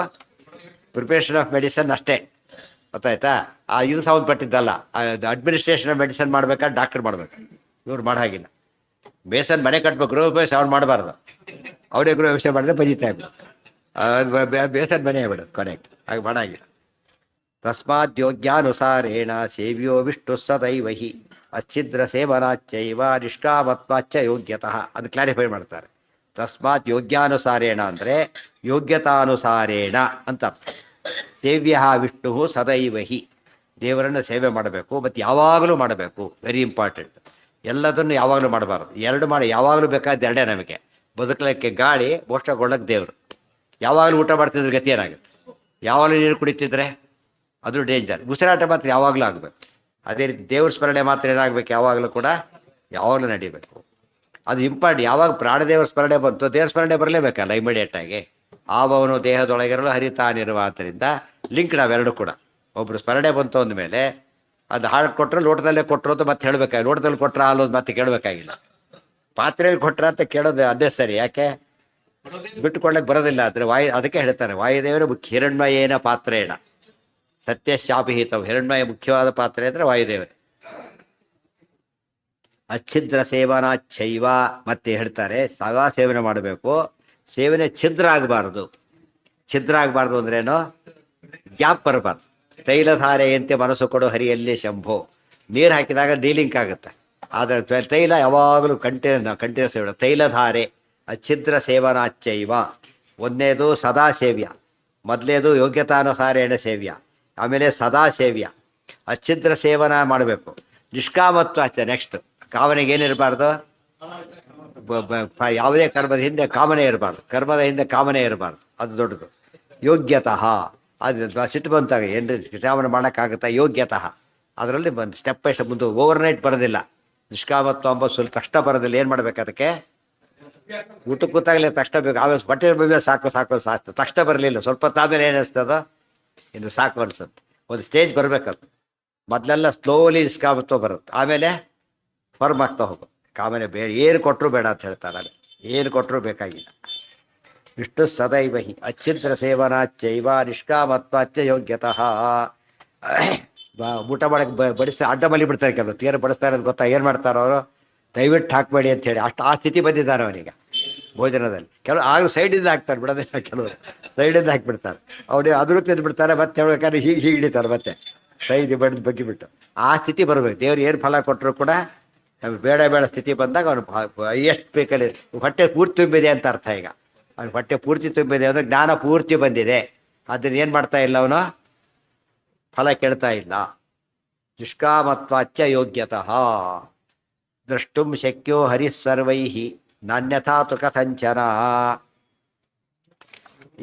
ಪ್ರಿಪ್ರೇಷನ್ ಆಫ್ ಮೆಡಿಸನ್ ಅಷ್ಟೇ, ಗೊತ್ತಾಯ್ತಾ? ಇದು ಸಂಬಂಧಪಟ್ಟಿದ್ದಲ್ಲ. ಅಡ್ಮಿನಿಸ್ಟ್ರೇಷನ್ ಆಫ್ ಮೆಡಿಸನ್ ಮಾಡ್ಬೇಕಾದ್ರೆ ಡಾಕ್ಟರ್ ಮಾಡ್ಬೇಕು, ಇವ್ರು ಮಾಡೋ ಹಾಗಿಲ್ಲ. ಬೇಸನ್ ಮನೆ ಕಟ್ಬೇಕು, ಗೃಹ ಪ್ರವೇಶ ಅವ್ರು ಮಾಡಬಾರ್ದು. ಅವರೇ ಗೃಹ ವ್ಯವಸ್ಥೆ ಮಾಡಿದ್ರೆ ಬಜಿತಾ ಇದ್ರು, ಬೇಸನ್ ಮನೆ ಆಗ್ಬಿಡೋದು ಕನೆಕ್ಟ್, ಹಾಗೆ ಮಾಡಾಗಿಲ್ಲ. ತಸ್ಮಾತ್ ಯೋಗ್ಯಾನುಸಾರೇಣ ಸೇವ್ಯೋ ವಿಷ್ಣು ಸದೈವಹಿ ಅಚ್ಛಿದ್ರ ಸೇವನಾಚ್ಚೈವ ನಿಷ್ಕಾಮತ್ವಾಚ್ಚ ಯೋಗ್ಯತಃ. ಅದು ಕ್ಲಾರಿಫೈ ಮಾಡ್ತಾರೆ. ತಸ್ಮಾತ್ ಯೋಗ್ಯಾನುಸಾರೇಣ ಅಂದರೆ ಯೋಗ್ಯತಾನುಸಾರೇಣ ಅಂತ. ಸೇವ್ಯ ವಿಷ್ಣು ಸದೈವಹಿ, ದೇವರನ್ನು ಸೇವೆ ಮಾಡಬೇಕು, ಮತ್ತು ಯಾವಾಗಲೂ ಮಾಡಬೇಕು. Very important. ಎಲ್ಲದನ್ನು ಯಾವಾಗಲೂ ಮಾಡಬಾರ್ದು. ಎರಡು ಮಾಡಿ ಯಾವಾಗಲೂ ಬೇಕಾದ ಎರಡೇ ನಮಗೆ. ಬದುಕಲಿಕ್ಕೆ ಗಾಳಿ, ಮೋಕ್ಷಗೊಳ್ಳಕ್ಕೆ ದೇವರು. ಯಾವಾಗಲೂ ಊಟ ಮಾಡ್ತಿದ್ರೆ ಗತಿ ಏನಾಗುತ್ತೆ? ಯಾವಾಗಲೂ ನೀರು ಕುಡಿತಿದ್ರೆ ಅದು ಡೇಂಜರ್. ಉಸಿರಾಟ ಮಾತ್ರ ಯಾವಾಗಲೂ ಆಗಬೇಕು. ಅದೇ ರೀತಿ ದೇವ್ರ ಸ್ಮರಣೆ ಮಾತ್ರ ಏನಾಗಬೇಕು, ಯಾವಾಗಲೂ ಕೂಡ ಯಾವಾಗಲೂ ನಡಿಬೇಕು. ಅದು ಇಂಪಾರ್ಟೆಂಟ್. ಯಾವಾಗ ಪ್ರಾಣದೇವರ ಸ್ಮರಣೆ ಬಂತು, ದೇವ್ರ ಸ್ಮರಣೆ ಬರಲೇಬೇಕಲ್ಲ ಇಮಿಡಿಯೇಟಾಗಿ. ಆವವನು ದೇಹದೊಳಗಿರಲು ಹರಿತಾನಿರುವ. ಆದ್ದರಿಂದ ಲಿಂಕ್ ನಾವೆರಡು ಕೂಡ. ಒಬ್ಬರು ಸ್ಮರಣೆ ಬಂತು ಅಂದಮೇಲೆ ಅದು ಹಾಳು ಕೊಟ್ಟರೆ ಲೋಟದಲ್ಲೇ ಕೊಟ್ಟರು ಅಂತ ಮತ್ತೆ ಹೇಳಬೇಕಾಗಿ, ಲೋಟದಲ್ಲಿ ಕೊಟ್ಟರೆ ಹಾಲು ಮತ್ತೆ ಕೇಳಬೇಕಾಗಿಲ್ಲ. ಪಾತ್ರೆಯಲ್ಲಿ ಕೊಟ್ಟರೆ ಅಂತ ಕೇಳೋದು ಅದೇ ಸರಿ. ಯಾಕೆ ಬಿಟ್ಟುಕೊಳ್ಳಕ್ಕೆ ಬರೋದಿಲ್ಲ ಅಂದರೆ ಅದಕ್ಕೆ ಹೇಳ್ತಾರೆ, ವಾಯುದೇವರು ಹಿರಣ್ಮಯೇನ ಪಾತ್ರೇಣ ಸತ್ಯಶಾಪಿಹಿತವು. ಹಿರಣ್ಮಯ ಮುಖ್ಯವಾದ ಪಾತ್ರೆ ಅಂದರೆ ವಾಯುದೇವರೇ. ಅಚ್ಛಿದ್ರ ಸೇವನಾಚ್ಛೈವ, ಮತ್ತೆ ಹೇಳ್ತಾರೆ ಸದಾ ಸೇವನೆ ಮಾಡಬೇಕು. ಸೇವನೆ ಛಿದ್ರ ಆಗಬಾರ್ದು. ಛಿದ್ರ ಆಗಬಾರ್ದು ಅಂದ್ರೇನು? ಗ್ಯಾಪ್ ಬರಬಾರ್ದು. ತೈಲಧಾರೆಯಂತೆ ಮನಸ್ಸು ಕೊಡು ಹರಿಯಲ್ಲಿ ಶಂಭೋ. ನೀರು ಹಾಕಿದಾಗ ಡೀಲಿಂಕ್ ಆಗುತ್ತೆ, ಆದರೆ ತೈಲ ಯಾವಾಗಲೂ ಕಂಟಿನ್ಯೂಸ್ ಸೇವನೆ. ತೈಲಧಾರೆ ಅಚ್ಛಿದ್ರ ಸೇವನಾಚ್ಚೈವ. ಒಂದನೇದು ಸದಾ ಸೇವ್ಯ, ಮೊದಲೇದು ಯೋಗ್ಯತಾನುಸಾರೇಣ ಸೇವ್ಯ, ಆಮೇಲೆ ಸದಾ ಸೇವ್ಯ. ಅಚ್ಛಿದ್ರ ಸೇವನ ಮಾಡಬೇಕು. ನಿಷ್ಕಾಮತ್ವ ಅಷ್ಟೇ. ನೆಕ್ಸ್ಟ್ ಕಾಮನೆಗೆ ಏನಿರಬಾರ್ದು? ಯಾವುದೇ ಕರ್ಮದ ಹಿಂದೆ ಕಾಮನೆ ಇರಬಾರ್ದು. ಕರ್ಮದ ಹಿಂದೆ ಕಾಮನೆ ಇರಬಾರ್ದು, ಅದು ದೊಡ್ಡದು. ಯೋಗ್ಯತಃ, ಅದು ಸಿಟ್ಟು ಬಂತಾಗ ಏನ್ರಿ ಶ್ರಾವಣ ಮಾಡೋಕ್ಕಾಗುತ್ತಾ? ಯೋಗ್ಯತಃ ಅದರಲ್ಲಿ ಬಂದು ಸ್ಟೆಪ್ ಬೈ ಸ್ಟೆಪ್ ಮುಂದೆ. ಓವರ್ನೈಟ್ ಬರೋದಿಲ್ಲ. ನಿಷ್ಕಾಮತ್ವ ಅಂಬ ಸ್ವಲ್ಪ ತಕ್ಷಣ ಬರೋದಿಲ್ಲ. ಏನು ಮಾಡ್ಬೇಕು ಅದಕ್ಕೆ? ಊಟಕ್ಕೆ ಕೂತಾಗಲೇ ತಕ್ಷಣ ಬೇಕು. ಆಮೇಲೆ ಬಟ್ಟೆ ಮೇಲೆ ಸಾಕು ತಕ್ಷಣ ಬರಲಿಲ್ಲ. ಸ್ವಲ್ಪ ಹೊತ್ತಾದ್ಮೇಲೆ ಏನು ಅನಿಸ್ತದ? ಇನ್ನು ಸಾಕು ಅನಿಸುತ್ತೆ. ಒಂದು ಸ್ಟೇಜ್ ಬರಬೇಕದು. ಮೊದಲೆಲ್ಲ ಸ್ಲೋಲಿ ನಿಷ್ಕಾಮತ್ವ ಬರುತ್ತೆ, ಆಮೇಲೆ ಫರ್ಮ್ ಆಗ್ತಾ ಹೋಗೋದು. ಕಾಮನೆ ಬೇಡ, ಏನು ಕೊಟ್ಟರು ಬೇಡ ಅಂತ ಹೇಳ್ತಾರೆ. ಅಲ್ಲಿ ಏನು ಕೊಟ್ಟರು ಬೇಕಾಗಿಲ್ಲ. ವಿಷ್ಣು ಸದೈವಹಿ ಅಚ್ಛಿದ್ರ ಸೇವನಾಚ್ಚೈವ ನಿಷ್ಕಾಮತ್ವಾಚ್ಚ ಯೋಗ್ಯತಃ. ಊಟ ಮಾಡಕ್ಕೆ ಬಡಿಸಿ ಅಡ್ಡ ಮಲಿ ಬಿಡ್ತಾರೆ ಕೆಲವು. ತೀರ ಬಡಿಸ್ತಾರೆ ಅಂತ ಗೊತ್ತಾ? ಏನು ಮಾಡ್ತಾರೆ ಅವರು? ದಯವಿಟ್ಟು ಹಾಕಬೇಡಿ ಅಂತೇಳಿ. ಅಷ್ಟು ಆ ಸ್ಥಿತಿ ಬಂದಿದ್ದಾರೆ ಅವನಿಗೆ ಭೋಜನದಲ್ಲಿ. ಕೆಲವು ಆಗ ಸೈಡಿಂದ ಹಾಕ್ತಾರೆ, ಬಿಡೋದಿಲ್ಲ. ಕೆಲವರು ಸೈಡಿಂದ ಹಾಕಿಬಿಡ್ತಾರೆ. ಅವ್ರು ಅದರೂ ತಿಂದುಬಿಡ್ತಾರೆ. ಮತ್ತೆ ಹೇಳ್ಬೇಕಾದ್ರೆ ಹೀಗೆ ಹಿಡಿತಾರೆ. ಮತ್ತೆ ಸೈಡ್ ಬಡಿದು ಬಗ್ಗಿಬಿಟ್ಟು ಆ ಸ್ಥಿತಿ ಬರಬೇಕು. ದೇವ್ರು ಏನು ಫಲ ಕೊಟ್ಟರು ಕೂಡ ನಮಗೆ ಬೇಡ ಸ್ಥಿತಿ ಬಂದಾಗ ಅವನು ಎಷ್ಟು ಬೇಕಲ್ಲಿ ಹೊಟ್ಟೆ ಪೂರ್ತಿ ತುಂಬಿದೆ ಅಂತ ಅರ್ಥ. ಈಗ ಅವ್ನು ಹೊಟ್ಟೆ ಪೂರ್ತಿ ತುಂಬಿದೆ ಅಂದರೆ ಜ್ಞಾನ ಪೂರ್ತಿ ಬಂದಿದೆ. ಅದನ್ನು ಏನು ಮಾಡ್ತಾ ಇಲ್ಲ ಅವನು? ಫಲ ಕೇಳ್ತಾ ಇಲ್ಲ. ನಿಷ್ಕಾಮತ್ವಾಚ್ಚ ಯೋಗ್ಯತಃ ದ್ರಷ್ಟುಂ ಶಕ್ಯೋ ಹರಿಃ ಸರ್ವೈಃ ನಾನ್ಯಥಾ ತು ಕಥಂಚನ.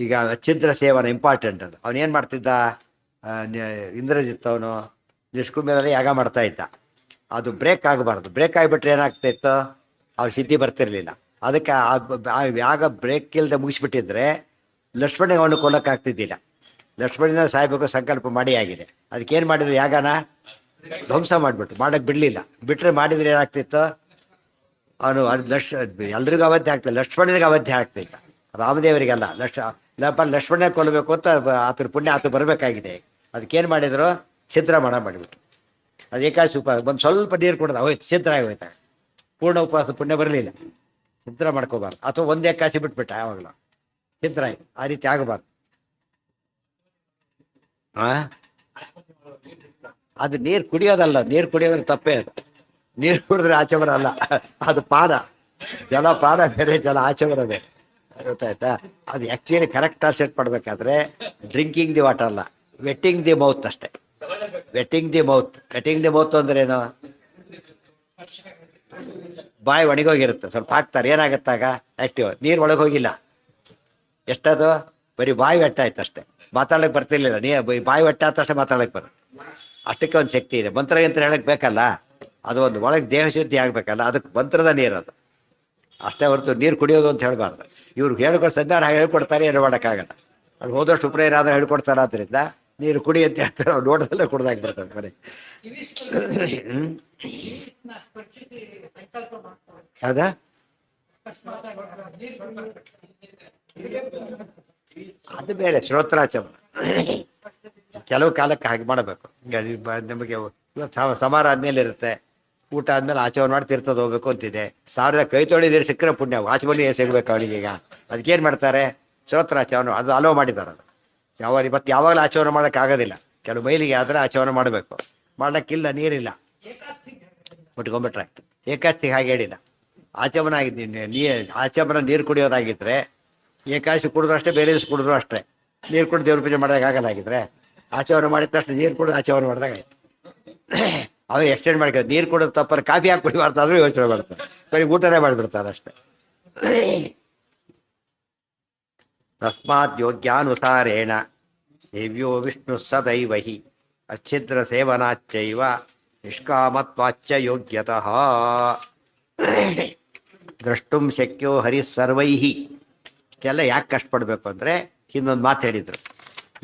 ಈಗ ಛಿದ್ರ ಸೇವನ ಇಂಪಾರ್ಟೆಂಟ್ ಅದು. ಅವನೇನು ಮಾಡ್ತಿದ್ದ, ಇಂದ್ರಜಿತ್ ಅವನು ನಿಷ್ಕುಂಭದಲ್ಲಿ ಯಾಗ ಮಾಡ್ತಾ ಇದ್ದ. ಅದು ಬ್ರೇಕ್ ಆಗಬಾರ್ದು. ಬ್ರೇಕ್ ಆಗಿಬಿಟ್ರೆ ಏನಾಗ್ತಾಯಿತ್ತು, ಅವ್ರ ಸಿದ್ಧಿ ಬರ್ತಿರ್ಲಿಲ್ಲ. ಅದಕ್ಕೆ ಆ ಯಾಗ ಬ್ರೇಕ್ ಇಲ್ಲದೆ ಮುಗಿಸ್ಬಿಟ್ಟಿದ್ರೆ ಲಕ್ಷ್ಮಣನಿಗೆ ಅವನು ಕೊಲ್ಲಕ್ಕಾಗ್ತಿದ್ದಿಲ್ಲ. ಲಕ್ಷ್ಮಣನ ಸಾಯ್ಬೇಕು ಸಂಕಲ್ಪ ಮಾಡಿ ಆಗಿದೆ. ಅದಕ್ಕೇನು ಮಾಡಿದ್ರು, ಯಾಗನ ಧ್ವಂಸ ಮಾಡಿಬಿಟ್ಟು ಮಾಡೋಕ್ಕೆ ಬಿಡಲಿಲ್ಲ. ಬಿಟ್ಟರೆ ಮಾಡಿದರೆ ಏನಾಗ್ತಿತ್ತು, ಅವನು ಅದು ಎಲ್ರಿಗೂ ಅವಧ್ಯ ಆಗ್ತಿಲ್ಲ, ಲಕ್ಷ್ಮಣನಿಗೆ ಅವಧ್ಯ ಆಗ್ತಿತ್ತು, ರಾಮದೇವರಿಗೆಲ್ಲ. ಲಕ್ಷ್ಮಣನೇ ಕೊಲ್ಲಬೇಕು ಅಂತ ಆತರ ಪುಣ್ಯ ಆತ ಬರಬೇಕಾಗಿದೆ. ಅದಕ್ಕೇನು ಮಾಡಿದ್ರು, ಛಿದ್ರ ಮಾಡಿಬಿಟ್ಟು ಅದು ಏಕಾದಶಿ ಉಪವಾಸ ಒಂದು ಸ್ವಲ್ಪ ನೀರು ಕೊಡೋದು ಹೋಯ್ತು, ಛಿದ್ರ ಆಗೋಯ್ತ. ಪೂರ್ಣ ಉಪವಾಸ ಪುಣ್ಯ ಬರಲಿಲ್ಲ. ಛಿದ್ರ ಮಾಡ್ಕೋಬಾರ್ದು. ಅಥವಾ ಒಂದು ಏಕಾದಶಿ ಬಿಟ್ಬಿಟ್ಟ ಯಾವಾಗಲೂ ಛಿದ್ರ ಆಯ್ತು. ಆ ರೀತಿ ಆಗಬಾರ್ದು. ಅದು ನೀರು ಕುಡಿಯೋದಲ್ಲ, ನೀರು ಕುಡಿಯೋದ್ರೆ ತಪ್ಪೇ. ಅದು ನೀರು ಕುಡಿದ್ರೆ ಆಚೆ ಬರಲ್ಲ, ಅದು ಪಾನ. ಜಲ ಪಾನ ಬೇರೆ, ಜಲ ಆಚೆ ಬರೋದೇ. ಗೊತ್ತಾಯ್ತಾ? ಅದು ಆ್ಯಕ್ಚುಲಿ ಕರೆಕ್ಟಾಗಿ ಸೆಟ್ ಮಾಡಬೇಕಾದ್ರೆ ಡ್ರಿಂಕಿಂಗ್ ದಿ ವಾಟರ್ ಅಲ್ಲ, ವೆಟ್ಟಿಂಗ್ ದಿ ಮೌತ್ ಅಷ್ಟೇ. Wetting the mouth. Wetting the mouth ಅಂದ್ರೇನು, ಬಾಯಿ ಒಣಗೋಗಿರುತ್ತೆ, ಸ್ವಲ್ಪ ಹಾಕ್ತಾರೆ, ಏನಾಗುತ್ತಾಗ ಆ್ಯಕ್ಟಿವ್. ನೀರು ಒಳಗೆ ಹೋಗಿಲ್ಲ, ಎಷ್ಟದು ಬರೀ ಬಾಯಿ ವೆಟ್ಟಾಯ್ತು ಅಷ್ಟೇ, ಮಾತಾಡೋಕ್ಕೆ ಬರ್ತಿರ್ಲಿಲ್ಲ. ಬಾಯಿ ವೆಟ್ಟಾದ ತಕ್ಷಣ ಮಾತಾಡೋಕ್ಕೆ ಬರುತ್ತೆ. ಅಷ್ಟಕ್ಕೆ ಒಂದು ಶಕ್ತಿ ಇದೆ. ಮಂತ್ರ ಯಂತ್ರ ಹೇಳಕ್ಕೆ ಬೇಕಲ್ಲ, ಅದು ಒಂದು ಒಳಗೆ ದೇಹ ಶುದ್ಧಿ ಆಗಬೇಕಲ್ಲ, ಅದಕ್ಕೆ ಮಂತ್ರದ ನೀರು ಅದು ಅಷ್ಟೇ ಹೊರತು ನೀರು ಕುಡಿಯೋದು ಅಂತ ಹೇಳಬಾರ್ದು. ಇವ್ರು ಹೇಳ್ಕೊಟ್ಟು ಸಂಧಾನ ಹೇಳ್ಕೊಡ್ತಾರೆ, ಏನು ಮಾಡೋಕ್ಕಾಗಲ್ಲ. ಅದು ಹೋದಷ್ಟು ಉಪನಯನಾದ ಹೇಳ್ಕೊಡ್ತಾರೆ. ಆದ್ದರಿಂದ ನೀರು ಕುಡಿ ಅಂತ ಹೇಳ್ತಾರೆ, ಅವ್ರು ನೋಡೋದಲ್ಲೇ ಕುಡ್ದಾಗಿ ಬರ್ತಾರೆ ಮನೆ. ಹೌದಾ? ಅದು ಬೇರೆ ಶ್ರೋತ್ರಾಚಮನ. ಕೆಲವು ಕಾಲಕ್ಕೆ ಹಾಗೆ ಮಾಡಬೇಕು. ನಮಗೆ ಸಮಾರ ಆದ್ಮೇಲೆ ಇರುತ್ತೆ, ಊಟ ಆದ್ಮೇಲೆ ಆಚಮನ ಮಾಡಿ ತೀರ್ಥದ ಹೋಗ್ಬೇಕು ಅಂತಿದೆ. ಸಾವಿರದ ಕೈ ತೊಳಿದಿರಿ ಸಿಕ್ಕರೆ ಪುಣ್ಯ, ಆಚಮನಿ ಸಿಗ್ಬೇಕು ಅವನಿಗೆ. ಈಗ ಅದಕ್ಕೇನು ಮಾಡ್ತಾರೆ, ಶ್ರೋತ್ರಾಚಮನ ಅದು ಅಲೋ ಮಾಡಿದ್ದಾರೆ. ಅದು ಇವತ್ತು ಯಾವಾಗಲೂ ಆಚಮನ ಮಾಡೋಕ್ಕಾಗೋದಿಲ್ಲ. ಕೆಲವು ಮೈಲಿಗೆ ಆದರೆ ಆಚಮನ ಮಾಡಬೇಕು, ಮಾಡೋಕ್ಕಿಲ್ಲ, ನೀರಿಲ್ಲ, ಮುಟ್ಕೊಂಡ್ಬಿಟ್ರೆ ಆಗ್ತದೆ. ಏಕಾದಶಿಗೆ ಹಾಗೆ ಹೇಳಿಲ್ಲ. ಆಚಮನ ಆಗಿದ್ದೀನಿ ಆಚಮನ ನೀರು ಕುಡಿಯೋದಾಗಿದ್ದರೆ ಏಕಾದಶಿ ಕುಡಿದ್ರು ಅಷ್ಟೇ, ಬೇರೆ ದಿವಸ ಕುಡಿದ್ರು ಅಷ್ಟೇ. ನೀರು ಕುಡಿದು ದೇವ್ರ ಪೂಜೆ ಮಾಡೋದಾಗಲ್ಲಾಗಿದ್ರೆ ಆಚಮನ ಮಾಡಿದ ತಕ್ಷಣ ನೀರು ಕುಡಿದು ಆಚಮನ ಮಾಡಿದಾಗ ಆಯ್ತು. ಅವಾಗ ಎಕ್ಸ್ಟೆಂಡ್ ಮಾಡ್ಕೊಂಡು ನೀರು ಕುಡಿದು ತಪ್ಪರೆ ಕಾಫಿ ಹಾಕಿ ಕುಡಿಬಾರ್ದಾದ್ರೂ ಯೋಚನೆ ಮಾಡ್ತಾರೆ, ಬರೀ ಊಟನೇ ಮಾಡಿಬಿಡ್ತಾರೆ ಅಷ್ಟೇ. ತಸ್ಮಾತ್ ಯೋಗ್ಯಾನುಸಾರೇಣ ಸೇವ್ಯೋ ವಿಷ್ಣು ಸದೈವಹಿ ಅಚ್ಛಿದ್ರ ಸೇವನಾಚ್ಚೈವ ನಿಷ್ಕಾಮತ್ವಾಚ್ಚ ಯೋಗ್ಯತಃ ದ್ರಷ್ಟುಂ ಶಕ್ಯೋ ಹರಿ ಸರ್ವೈಹಿ. ಇಷ್ಟೆಲ್ಲ ಯಾಕೆ ಕಷ್ಟಪಡಬೇಕು ಅಂದರೆ, ಇನ್ನೊಂದು ಮಾತು ಹೇಳಿದರು,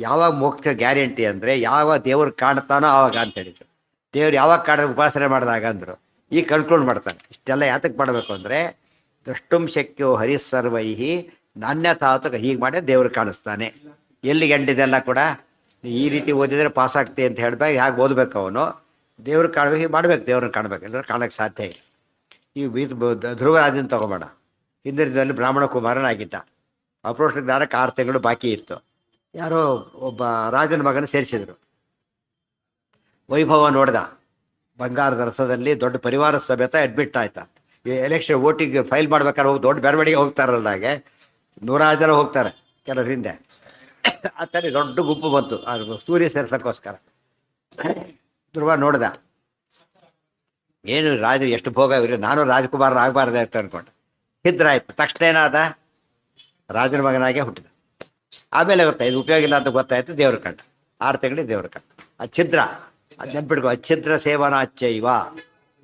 ಯಾವಾಗ ಮೋಕ್ಷ ಗ್ಯಾರಂಟಿ ಅಂದರೆ ಯಾವ ದೇವ್ರು ಕಾಣ್ತಾನೋ ಆವಾಗ ಅಂತ ಹೇಳಿದರು. ದೇವ್ರು ಯಾವಾಗ ಕಾಣಿದ ಉಪಾಸನೆ ಮಾಡಿದಾಗ ಅಂದರು. ಈಗ ಕನ್ಕ್ಲೂಡ್ ಮಾಡ್ತಾನೆ. ಇಷ್ಟೆಲ್ಲ ಯಾತಕ್ಕೆ ಮಾಡಬೇಕು ಅಂದರೆ, ದ್ರಷ್ಟುಂ ಶಕ್ಯೋ ಹರಿ ಸರ್ವೈಹಿ ನಾಣ್ಯತಾತಕ. ಹೀಗೆ ಮಾಡಿ ದೇವ್ರು ಕಾಣಿಸ್ತಾನೆ. ಎಲ್ಲಿ ಗಂಡಿದೆಲ್ಲ ಕೂಡ ಈ ರೀತಿ ಓದಿದರೆ ಪಾಸ್ ಆಗ್ತಿ ಅಂತ ಹೇಳ್ಬೇಕು. ಹೇಗೆ ಓದಬೇಕು ಅವನು, ದೇವ್ರು ಕಾಣ್ಬೇಕು, ಹೀಗೆ ಮಾಡ್ಬೇಕು, ದೇವ್ರನ್ನ ಕಾಣ್ಬೇಕು. ಎಲ್ಲರೂ ಕಾಣೋಕ್ಕೆ ಸಾಧ್ಯ ಇಲ್ಲ. ಈ ಧ್ರುವರಾಜನ ತಗೊಂಬೇಡ. ಹಿಂದಿನದಲ್ಲಿ ಬ್ರಾಹ್ಮಣ ಕುಮಾರನಾಗಿದ್ದ. ಅಪ್ರೋಷ ಜ್ಞಾನಕ್ಕೆ 6 ತಿಂಗಳು ಬಾಕಿ ಇತ್ತು. ಯಾರೋ ಒಬ್ಬ ರಾಜನ ಮಗನ ಸೇರಿಸಿದ್ರು. ವೈಭವ ನೋಡ್ದ. ಬಂಗಾರದ ರಸದಲ್ಲಿ ದೊಡ್ಡ ಪರಿವಾರ ಸಮೇತ ಅಡ್ಮಿಟ್ ಆಯ್ತಾ. ಎಲೆಕ್ಷನ್ ವೋಟಿಂಗ್ ಫೈಲ್ ಮಾಡ್ಬೇಕಾದ್ರೆ ಹೋಗಿ ದೊಡ್ಡ ಮೆರವಣಿಗೆ ಹೋಗ್ತಾರಲ್ಲ, ಹಾಗೆ 100 ಜನ ಹೋಗ್ತಾರೆ ಕೆಲವ್ರ ಹಿಂದೆ. ಆ ಥರ ದೊಡ್ಡ ಗುಂಪು ಬಂತು ಸೂರ್ಯ ಸೇರ್ಸೋಕ್ಕೋಸ್ಕರ. ಧ್ರುವ ನೋಡ್ದ, ಏನು ರಾಜ ಎಷ್ಟು ಭೋಗ ಇವ್ರಿ, ನಾನು ರಾಜಕುಮಾರನ ಆಗಬಾರ್ದೆ ಅಂತ ಅನ್ಕೊಂಡು ಛಿದ್ರ ಆಯ್ತು. ತಕ್ಷಣ ಏನಾದ, ರಾಜನ ಮಗನಾಗೆ ಹುಟ್ಟಿದ. ಆಮೇಲೆ ಗೊತ್ತಾಯ್ತು ಉಪಯೋಗ ಇಲ್ಲ ಅಂತ ಗೊತ್ತಾಯ್ತು, ದೇವ್ರ ಕಂಡ. 6 ತಿಂಗಳಿಗೆ ದೇವ್ರ ಕಂಡ. ಆ ಛಿದ್ರ ಅದು ನೆನ್ಪಿಡ್ಕೊ. ಅಚ್ಛಿದ್ರ ಸೇವನ ಅಚ್ಚೈವ.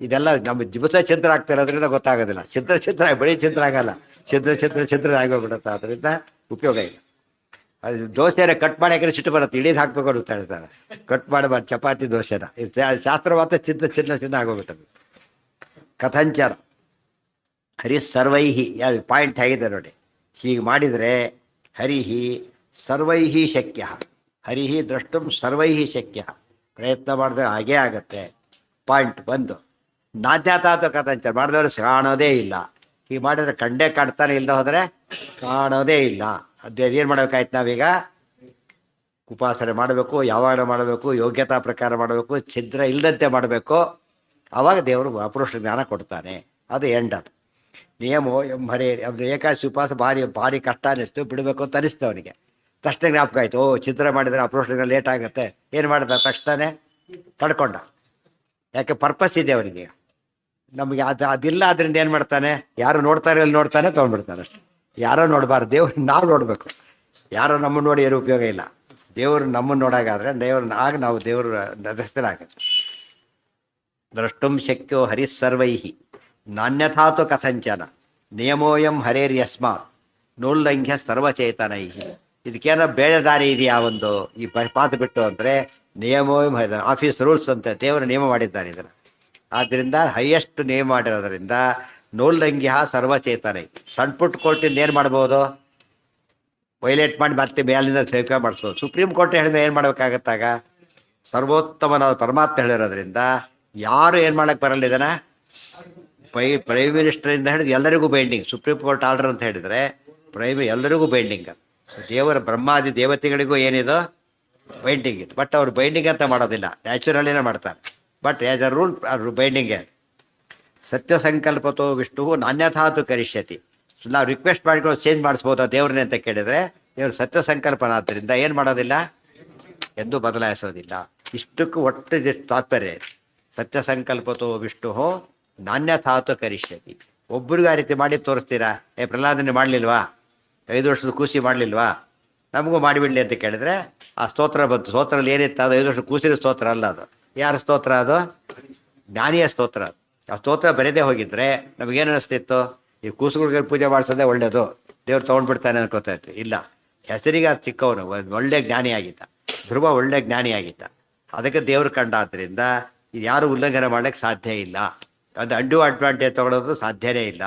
ಇದೆಲ್ಲ ನಮ್ಮ ದಿವಸ ಛಿದ್ರ ಆಗ್ತಿರೋದ್ರಿಂದ ಗೊತ್ತಾಗೋದಿಲ್ಲ. ಛಿದ್ರ ಬರೀ ಛಿದ್ರ ಆಗಲ್ಲ, ಛಿದ್ರ ಆಗೋಗ್ಬಿಡುತ್ತೆ. ಅದರಿಂದ ಉಪಯೋಗ ಇಲ್ಲ. ಅದು ದೋಸೆನ ಕಟ್ ಮಾಡಿ ಹಾಕಿದ್ರೆ ಸಿಟ್ಟು ಬರುತ್ತೆ, ಇಡೀದು ಹಾಕ್ಬೇಕು ಅಂತ ಹೇಳ್ತಾರೆ. ಕಟ್ ಮಾಡಬಾರ್ದು ಚಪಾತಿ ದೋಸೆನ. ಶಾಸ್ತ್ರ ಮಾತ್ರ ಚಿನ್ನ ಆಗೋಗ್ಬಿಟ್ಟದು. ಕಥಂಚರ ಹರಿ ಸರ್ವೈಹಿ. ಯಾರು ಪಾಯಿಂಟ್ ಆಗಿದೆ ನೋಡಿ. ಹೀಗೆ ಮಾಡಿದರೆ ಹರಿಹಿ ಸರ್ವೈಹಿ ಶಕ್ಯ. ಹರಿಹಿ ದ್ರಷ್ಟುಂ ಸರ್ವೈಹಿ ಶಕ್ಯ. ಪ್ರಯತ್ನ ಮಾಡಿದ್ರೆ ಹಾಗೇ ಆಗತ್ತೆ. ಪಾಯಿಂಟ್ 1. ನಾದ್ಯಾತಾತ ಕಥಂಚರ ಮಾಡಿದವರು ಕಾಣೋದೇ ಇಲ್ಲ. ಹೀಗೆ ಮಾಡಿದ್ರೆ ಕಂಡೇ ಕಾಣ್ತಾನೆ, ಇಲ್ಲದೆ ಹೋದರೆ ಕಾಣೋದೇ ಇಲ್ಲ. ಅದೇನು ಮಾಡಬೇಕಾಯ್ತು, ನಾವೀಗ ಉಪಾಸನೆ ಮಾಡಬೇಕು, ಯಾವಾಗ ಮಾಡಬೇಕು, ಯೋಗ್ಯತಾ ಪ್ರಕಾರ ಮಾಡಬೇಕು, ಛಿದ್ರ ಇಲ್ಲದಂತೆ ಮಾಡಬೇಕು. ಆವಾಗ ದೇವರು ಅಪುರುಷ ಜ್ಞಾನ ಕೊಡ್ತಾನೆ. ಅದು ಎಂಡ್. ಅದು ನಿಯಮೋ ಹರೇ. ಅದು ಏಕಾದಶಿ ಉಪವಾಸ ಭಾರಿ ಕಷ್ಟ ಅನ್ನಿಸ್ತು, ಬಿಡಬೇಕು ಅಂತ ಅನಿಸ್ತು ಅವನಿಗೆ. ತಕ್ಷಣ ಜ್ಞಾಪಕ ಆಯಿತು, ಛಿದ್ರ ಮಾಡಿದರೆ ಅಪುರುಷ ಲೇಟ್ ಆಗುತ್ತೆ. ಏನು ಮಾಡಿದ, ತಕ್ಷಣವೇ ತಡ್ಕೊಂಡ. ಯಾಕೆ ಪರ್ಪಸ್ ಇದೆ ಅವನಿಗೆ. ನಮಗೆ ಅದಿಲ್ಲ, ಅದರಿಂದ ಏನು ಮಾಡ್ತಾನೆ, ಯಾರು ನೋಡ್ತಾರೆ ಅಲ್ಲಿ ನೋಡ್ತಾನೆ ತೊಗೊಂಡ್ಬಿಡ್ತಾನೆ ಅಷ್ಟೆ. ಯಾರೋ ನೋಡಬಾರ್ದು, ದೇವ್ರು ನಾವು ನೋಡಬೇಕು. ಯಾರೋ ನಮ್ಮನ್ನು ನೋಡಿ ಏನು ಉಪಯೋಗ ಇಲ್ಲ. ದೇವರು ನಮ್ಮನ್ನು ನೋಡಾಗಾದ್ರೆ ದೇವ್ರನ್ನ ಆಗ ನಾವು ದೇವರು ರಸ್ತರಾಗುತ್ತೆ. ದ್ರಷ್ಟುಂ ಶಕ್ಯೋ ಹರಿಸ್ಸರ್ವೈ ನಾನ್ಯಥಾತು ಕಥಂಚನ ನಿಯಮೋಯಂ ಹರೇರ್ಯಸ್ಮಾತ್ ನೋಲ್ಲಂಘ್ಯ ಸರ್ವಚೇತನೈ. ಇದಕ್ಕೇನೋ ಬೇರೆ ದಾರಿ ಇದೆಯಾ ಒಂದು ಈ ಪಾತ್ ಬಿಟ್ಟು ಅಂದರೆ ನಿಯಮೋಯಂ ಆಫೀಸ್ ರೂಲ್ಸ್ ಅಂತ ದೇವರು ನಿಯಮ ಮಾಡಿದ್ದಾನೆ ಇದನ್ನು. ಆದ್ದರಿಂದ ಹೈಯೆಸ್ಟ್ ನೇಮ್ ಮಾಡಿರೋದ್ರಿಂದ ನೋಲ್ಲಂಘ್ಯ ಸರ್ವಚೇತನೈ. ಸಣ್ಣ ಪುಟ್ಟ ಕೋರ್ಟಿಂದ ಏನು ಮಾಡ್ಬೋದು, ವೈಲೇಟ್ ಮಾಡಿ ಮತ್ತೆ ಮೇಲಿಂದ ಸೇವೆ ಮಾಡಿಸ್ಬೋದು. ಸುಪ್ರೀಂ ಕೋರ್ಟ್ ಹೇಳಿದ್ರೆ ಏನು ಮಾಡ್ಬೇಕಾಗತ್ತಾಗ, ಸರ್ವೋತ್ತಮನಾದ ಪರಮಾತ್ಮ ಹೇಳಿರೋದ್ರಿಂದ ಯಾರು ಏನು ಮಾಡೋಕ್ಕೆ ಬರಲ್ಲ. ಇದನ್ನು ಪ್ರೈಮ್ ಮಿನಿಸ್ಟರಿಂದ ಹಿಡಿದು ಎಲ್ಲರಿಗೂ ಬೈಂಡಿಂಗ್. ಸುಪ್ರೀಂ ಕೋರ್ಟ್ ಆರ್ಡರ್ ಅಂತ ಹೇಳಿದರೆ ಎಲ್ಲರಿಗೂ ಬೈಂಡಿಂಗ್. ದೇವರ ಬ್ರಹ್ಮಾದಿ ದೇವತೆಗಳಿಗೂ ಏನಿದು ಬೈಂಡಿಂಗ್ ಇತ್ತು. ಬಟ್ ಅವ್ರು ಬೈಂಡಿಂಗ್ ಅಂತ ಮಾಡೋದಿಲ್ಲ, ನ್ಯಾಚುರಲಿನೇ ಮಾಡ್ತಾರೆ. But as a rule binding. ಸತ್ಯ ಸಂಕಲ್ಪತೋ ವಿಷ್ಣು ನಾನ್ಯಥಾತು ಕರಿಷ್ಯತಿ. ನಾವು ರಿಕ್ವೆಸ್ಟ್ ಮಾಡಿಕೊಂಡು ಚೇಂಜ್ ಮಾಡಿಸ್ಬೋದಾ ದೇವ್ರನ್ನೇ ಅಂತ ಕೇಳಿದರೆ ದೇವ್ರ ಸತ್ಯ ಸಂಕಲ್ಪನ ಆದ್ದರಿಂದ ಏನು ಮಾಡೋದಿಲ್ಲ, ಎಂದೂ ಬದಲಾಯಿಸೋದಿಲ್ಲ. ಇಷ್ಟಕ್ಕೂ ಒಟ್ಟು ತಾತ್ಪರ್ಯ. ಸತ್ಯ ಸಂಕಲ್ಪತೋ ವಿಷ್ಣು ನಾನ್ಯಥಾತು ಕರಿಷ್ಯತಿ. ಒಬ್ಬರಿಗೂ ಆ ರೀತಿ ಮಾಡಿ ತೋರಿಸ್ತೀರಾ, ಪ್ರಹ್ಲಾದನೆ ಮಾಡಲಿಲ್ವಾ, 5 ವರ್ಷದ ಕೂಸಿ ಮಾಡಲಿಲ್ವಾ, ನಮಗೂ ಮಾಡಿಬಿಡಲಿ ಅಂತ ಕೇಳಿದರೆ ಆ ಸ್ತೋತ್ರ ಬಂತು. ಸ್ತೋತ್ರದಲ್ಲಿ ಏನಿತ್ತು, ಅದು 5 ವರ್ಷ ಕೂಸಿನ ಸ್ತೋತ್ರ ಅಲ್ಲ, ಅದು ಯಾರ ಸ್ತೋತ್ರ, ಅದು ಜ್ಞಾನಿಯ ಸ್ತೋತ್ರ. ಆ ಸ್ತೋತ್ರ ಬರೆದೇ ಹೋಗಿದ್ರೆ ನಮಗೇನು ಅನಿಸ್ತಿತ್ತು, ಈ ಕೂಸುಗಳಿಗೆ ಪೂಜೆ ಮಾಡಿಸೋದೇ ಒಳ್ಳೆಯದು, ದೇವ್ರು ತೊಗೊಂಡ್ಬಿಡ್ತಾನೆ ಅನ್ಕೋತಾ ಇತ್ತು. ಇಲ್ಲ, ಹೆಸರಿಗೆ ಅದು ಚಿಕ್ಕವನು ಒಳ್ಳೆ ಜ್ಞಾನಿಯಾಗಿದ್ದ. ಧ್ರುವ ಒಳ್ಳೆ ಜ್ಞಾನಿಯಾಗಿದ್ದ. ಅದಕ್ಕೆ ದೇವ್ರು ಕಂಡ. ಆದ್ದರಿಂದ ಇದು ಯಾರು ಉಲ್ಲಂಘನೆ ಮಾಡ್ಲಿಕ್ಕೆ ಸಾಧ್ಯ ಇಲ್ಲ. ಅದು ಅಂಡು ಅಡ್ವಾಂಟೇಜ್ ತೊಗೊಳೋದು ಸಾಧ್ಯನೇ ಇಲ್ಲ.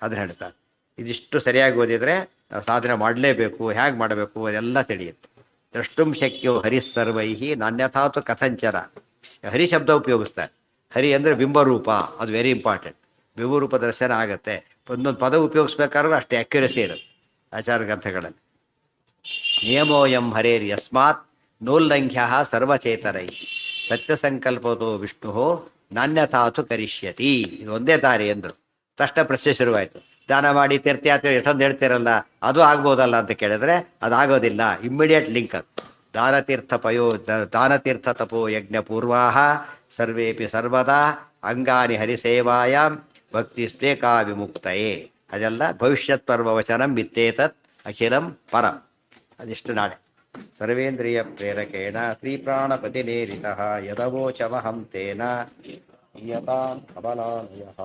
ಅದನ್ನ ಹೇಳ್ತಾರೆ. ಇದಿಷ್ಟು ಸರಿಯಾಗಿ ಓದಿದರೆ ನಾವು ಸಾಧನೆ ಮಾಡಲೇಬೇಕು. ಹೇಗೆ ಮಾಡಬೇಕು ಅದೆಲ್ಲ ತಿಳಿಯುತ್ತೆ. ದ್ರಷ್ಟುಂ ಶಕ್ಯೋ ಹರಿಸ್ಸರ್ವೈ ನಾನ್ಯಥಾತು ಕಥಂಚನ. ಹರಿ ಶಬ್ದ ಉಪಯೋಗಿಸ್ತಾರೆ. ಹರಿ ಅಂದರೆ ಬಿಂಬರೂಪ, ಅದು ವೆರಿ ಇಂಪಾರ್ಟೆಂಟ್. ಬಿಂಬರೂಪ ದರ್ಶನ ಆಗುತ್ತೆ. ಒಂದೊಂದು ಪದ ಉಪಯೋಗಿಸ್ಬೇಕಾದ್ರೂ ಅಷ್ಟೇ ಅಕ್ಯುರಸಿ ಇರುತ್ತೆ ಆಚಾರ ಗ್ರಂಥಗಳಲ್ಲಿ. ನಿಯಮೋಯಂ ಹರೇರ್ ಯಸ್ಮಾತ್ ನೋಲ್ಲಂಘ್ಯ ಸರ್ವಚೇತನೈ ಸತ್ಯ ಸಂಕಲ್ಪದೋ ವಿಷ್ಣು ನಾನ್ಯಥಾತು ಕರಿಷ್ಯತಿ. ಇದು ಒಂದೇ ದಾರಿ ಎಂದರು. ತಕ್ಷಣ ಪ್ರಶ್ನೆ ಶುರುವಾಯಿತು. ದಾನ ಮಾಡಿ ತೀರ್ಥಯಾತ್ರೆ ಎಷ್ಟೊಂದು ಹೇಳ್ತಿರಲ್ಲ, ಅದು ಆಗ್ಬೋದಲ್ಲ ಅಂತ ಕೇಳಿದ್ರೆ ಅದಾಗೋದಿಲ್ಲ. ಇಮ್ಮಿಡಿಯೇಟ್ ಲಿಂಕ್ ಅದು. ದಾನತೀರ್ಥ ತಪೋ ಯಜ್ಞ ಪೂರ್ವಾ ಸರ್ವೇಪಿ ಸರ್ವದಾ ಅಂಗಾನಿ ಹರಿಸೇವಾಯಾಂ ಭಕ್ತಿ ಸ್ವೇಕಾ ವಿಮುಕ್ತಯೇ. ಅದೆಲ್ಲ ಭವಿಷ್ಯತ್ ಪರ್ವವಚನಂ ಮಿತ್ತೇತತ್ ಅಖಿಲಂ ಪರಂ. ಅದಿಷ್ಟು ನಾಳೆ. ಸರ್ವೇಂದ್ರಿಯ ಪ್ರೇರಕೇಣ ಶ್ರೀಪ್ರಾಣಪತಿನೇರಿತಃ ಯದವೋಚಮಹಂ ತೇನ ನಿಯತಾಂ ಕಮಲಾಲಯಃ.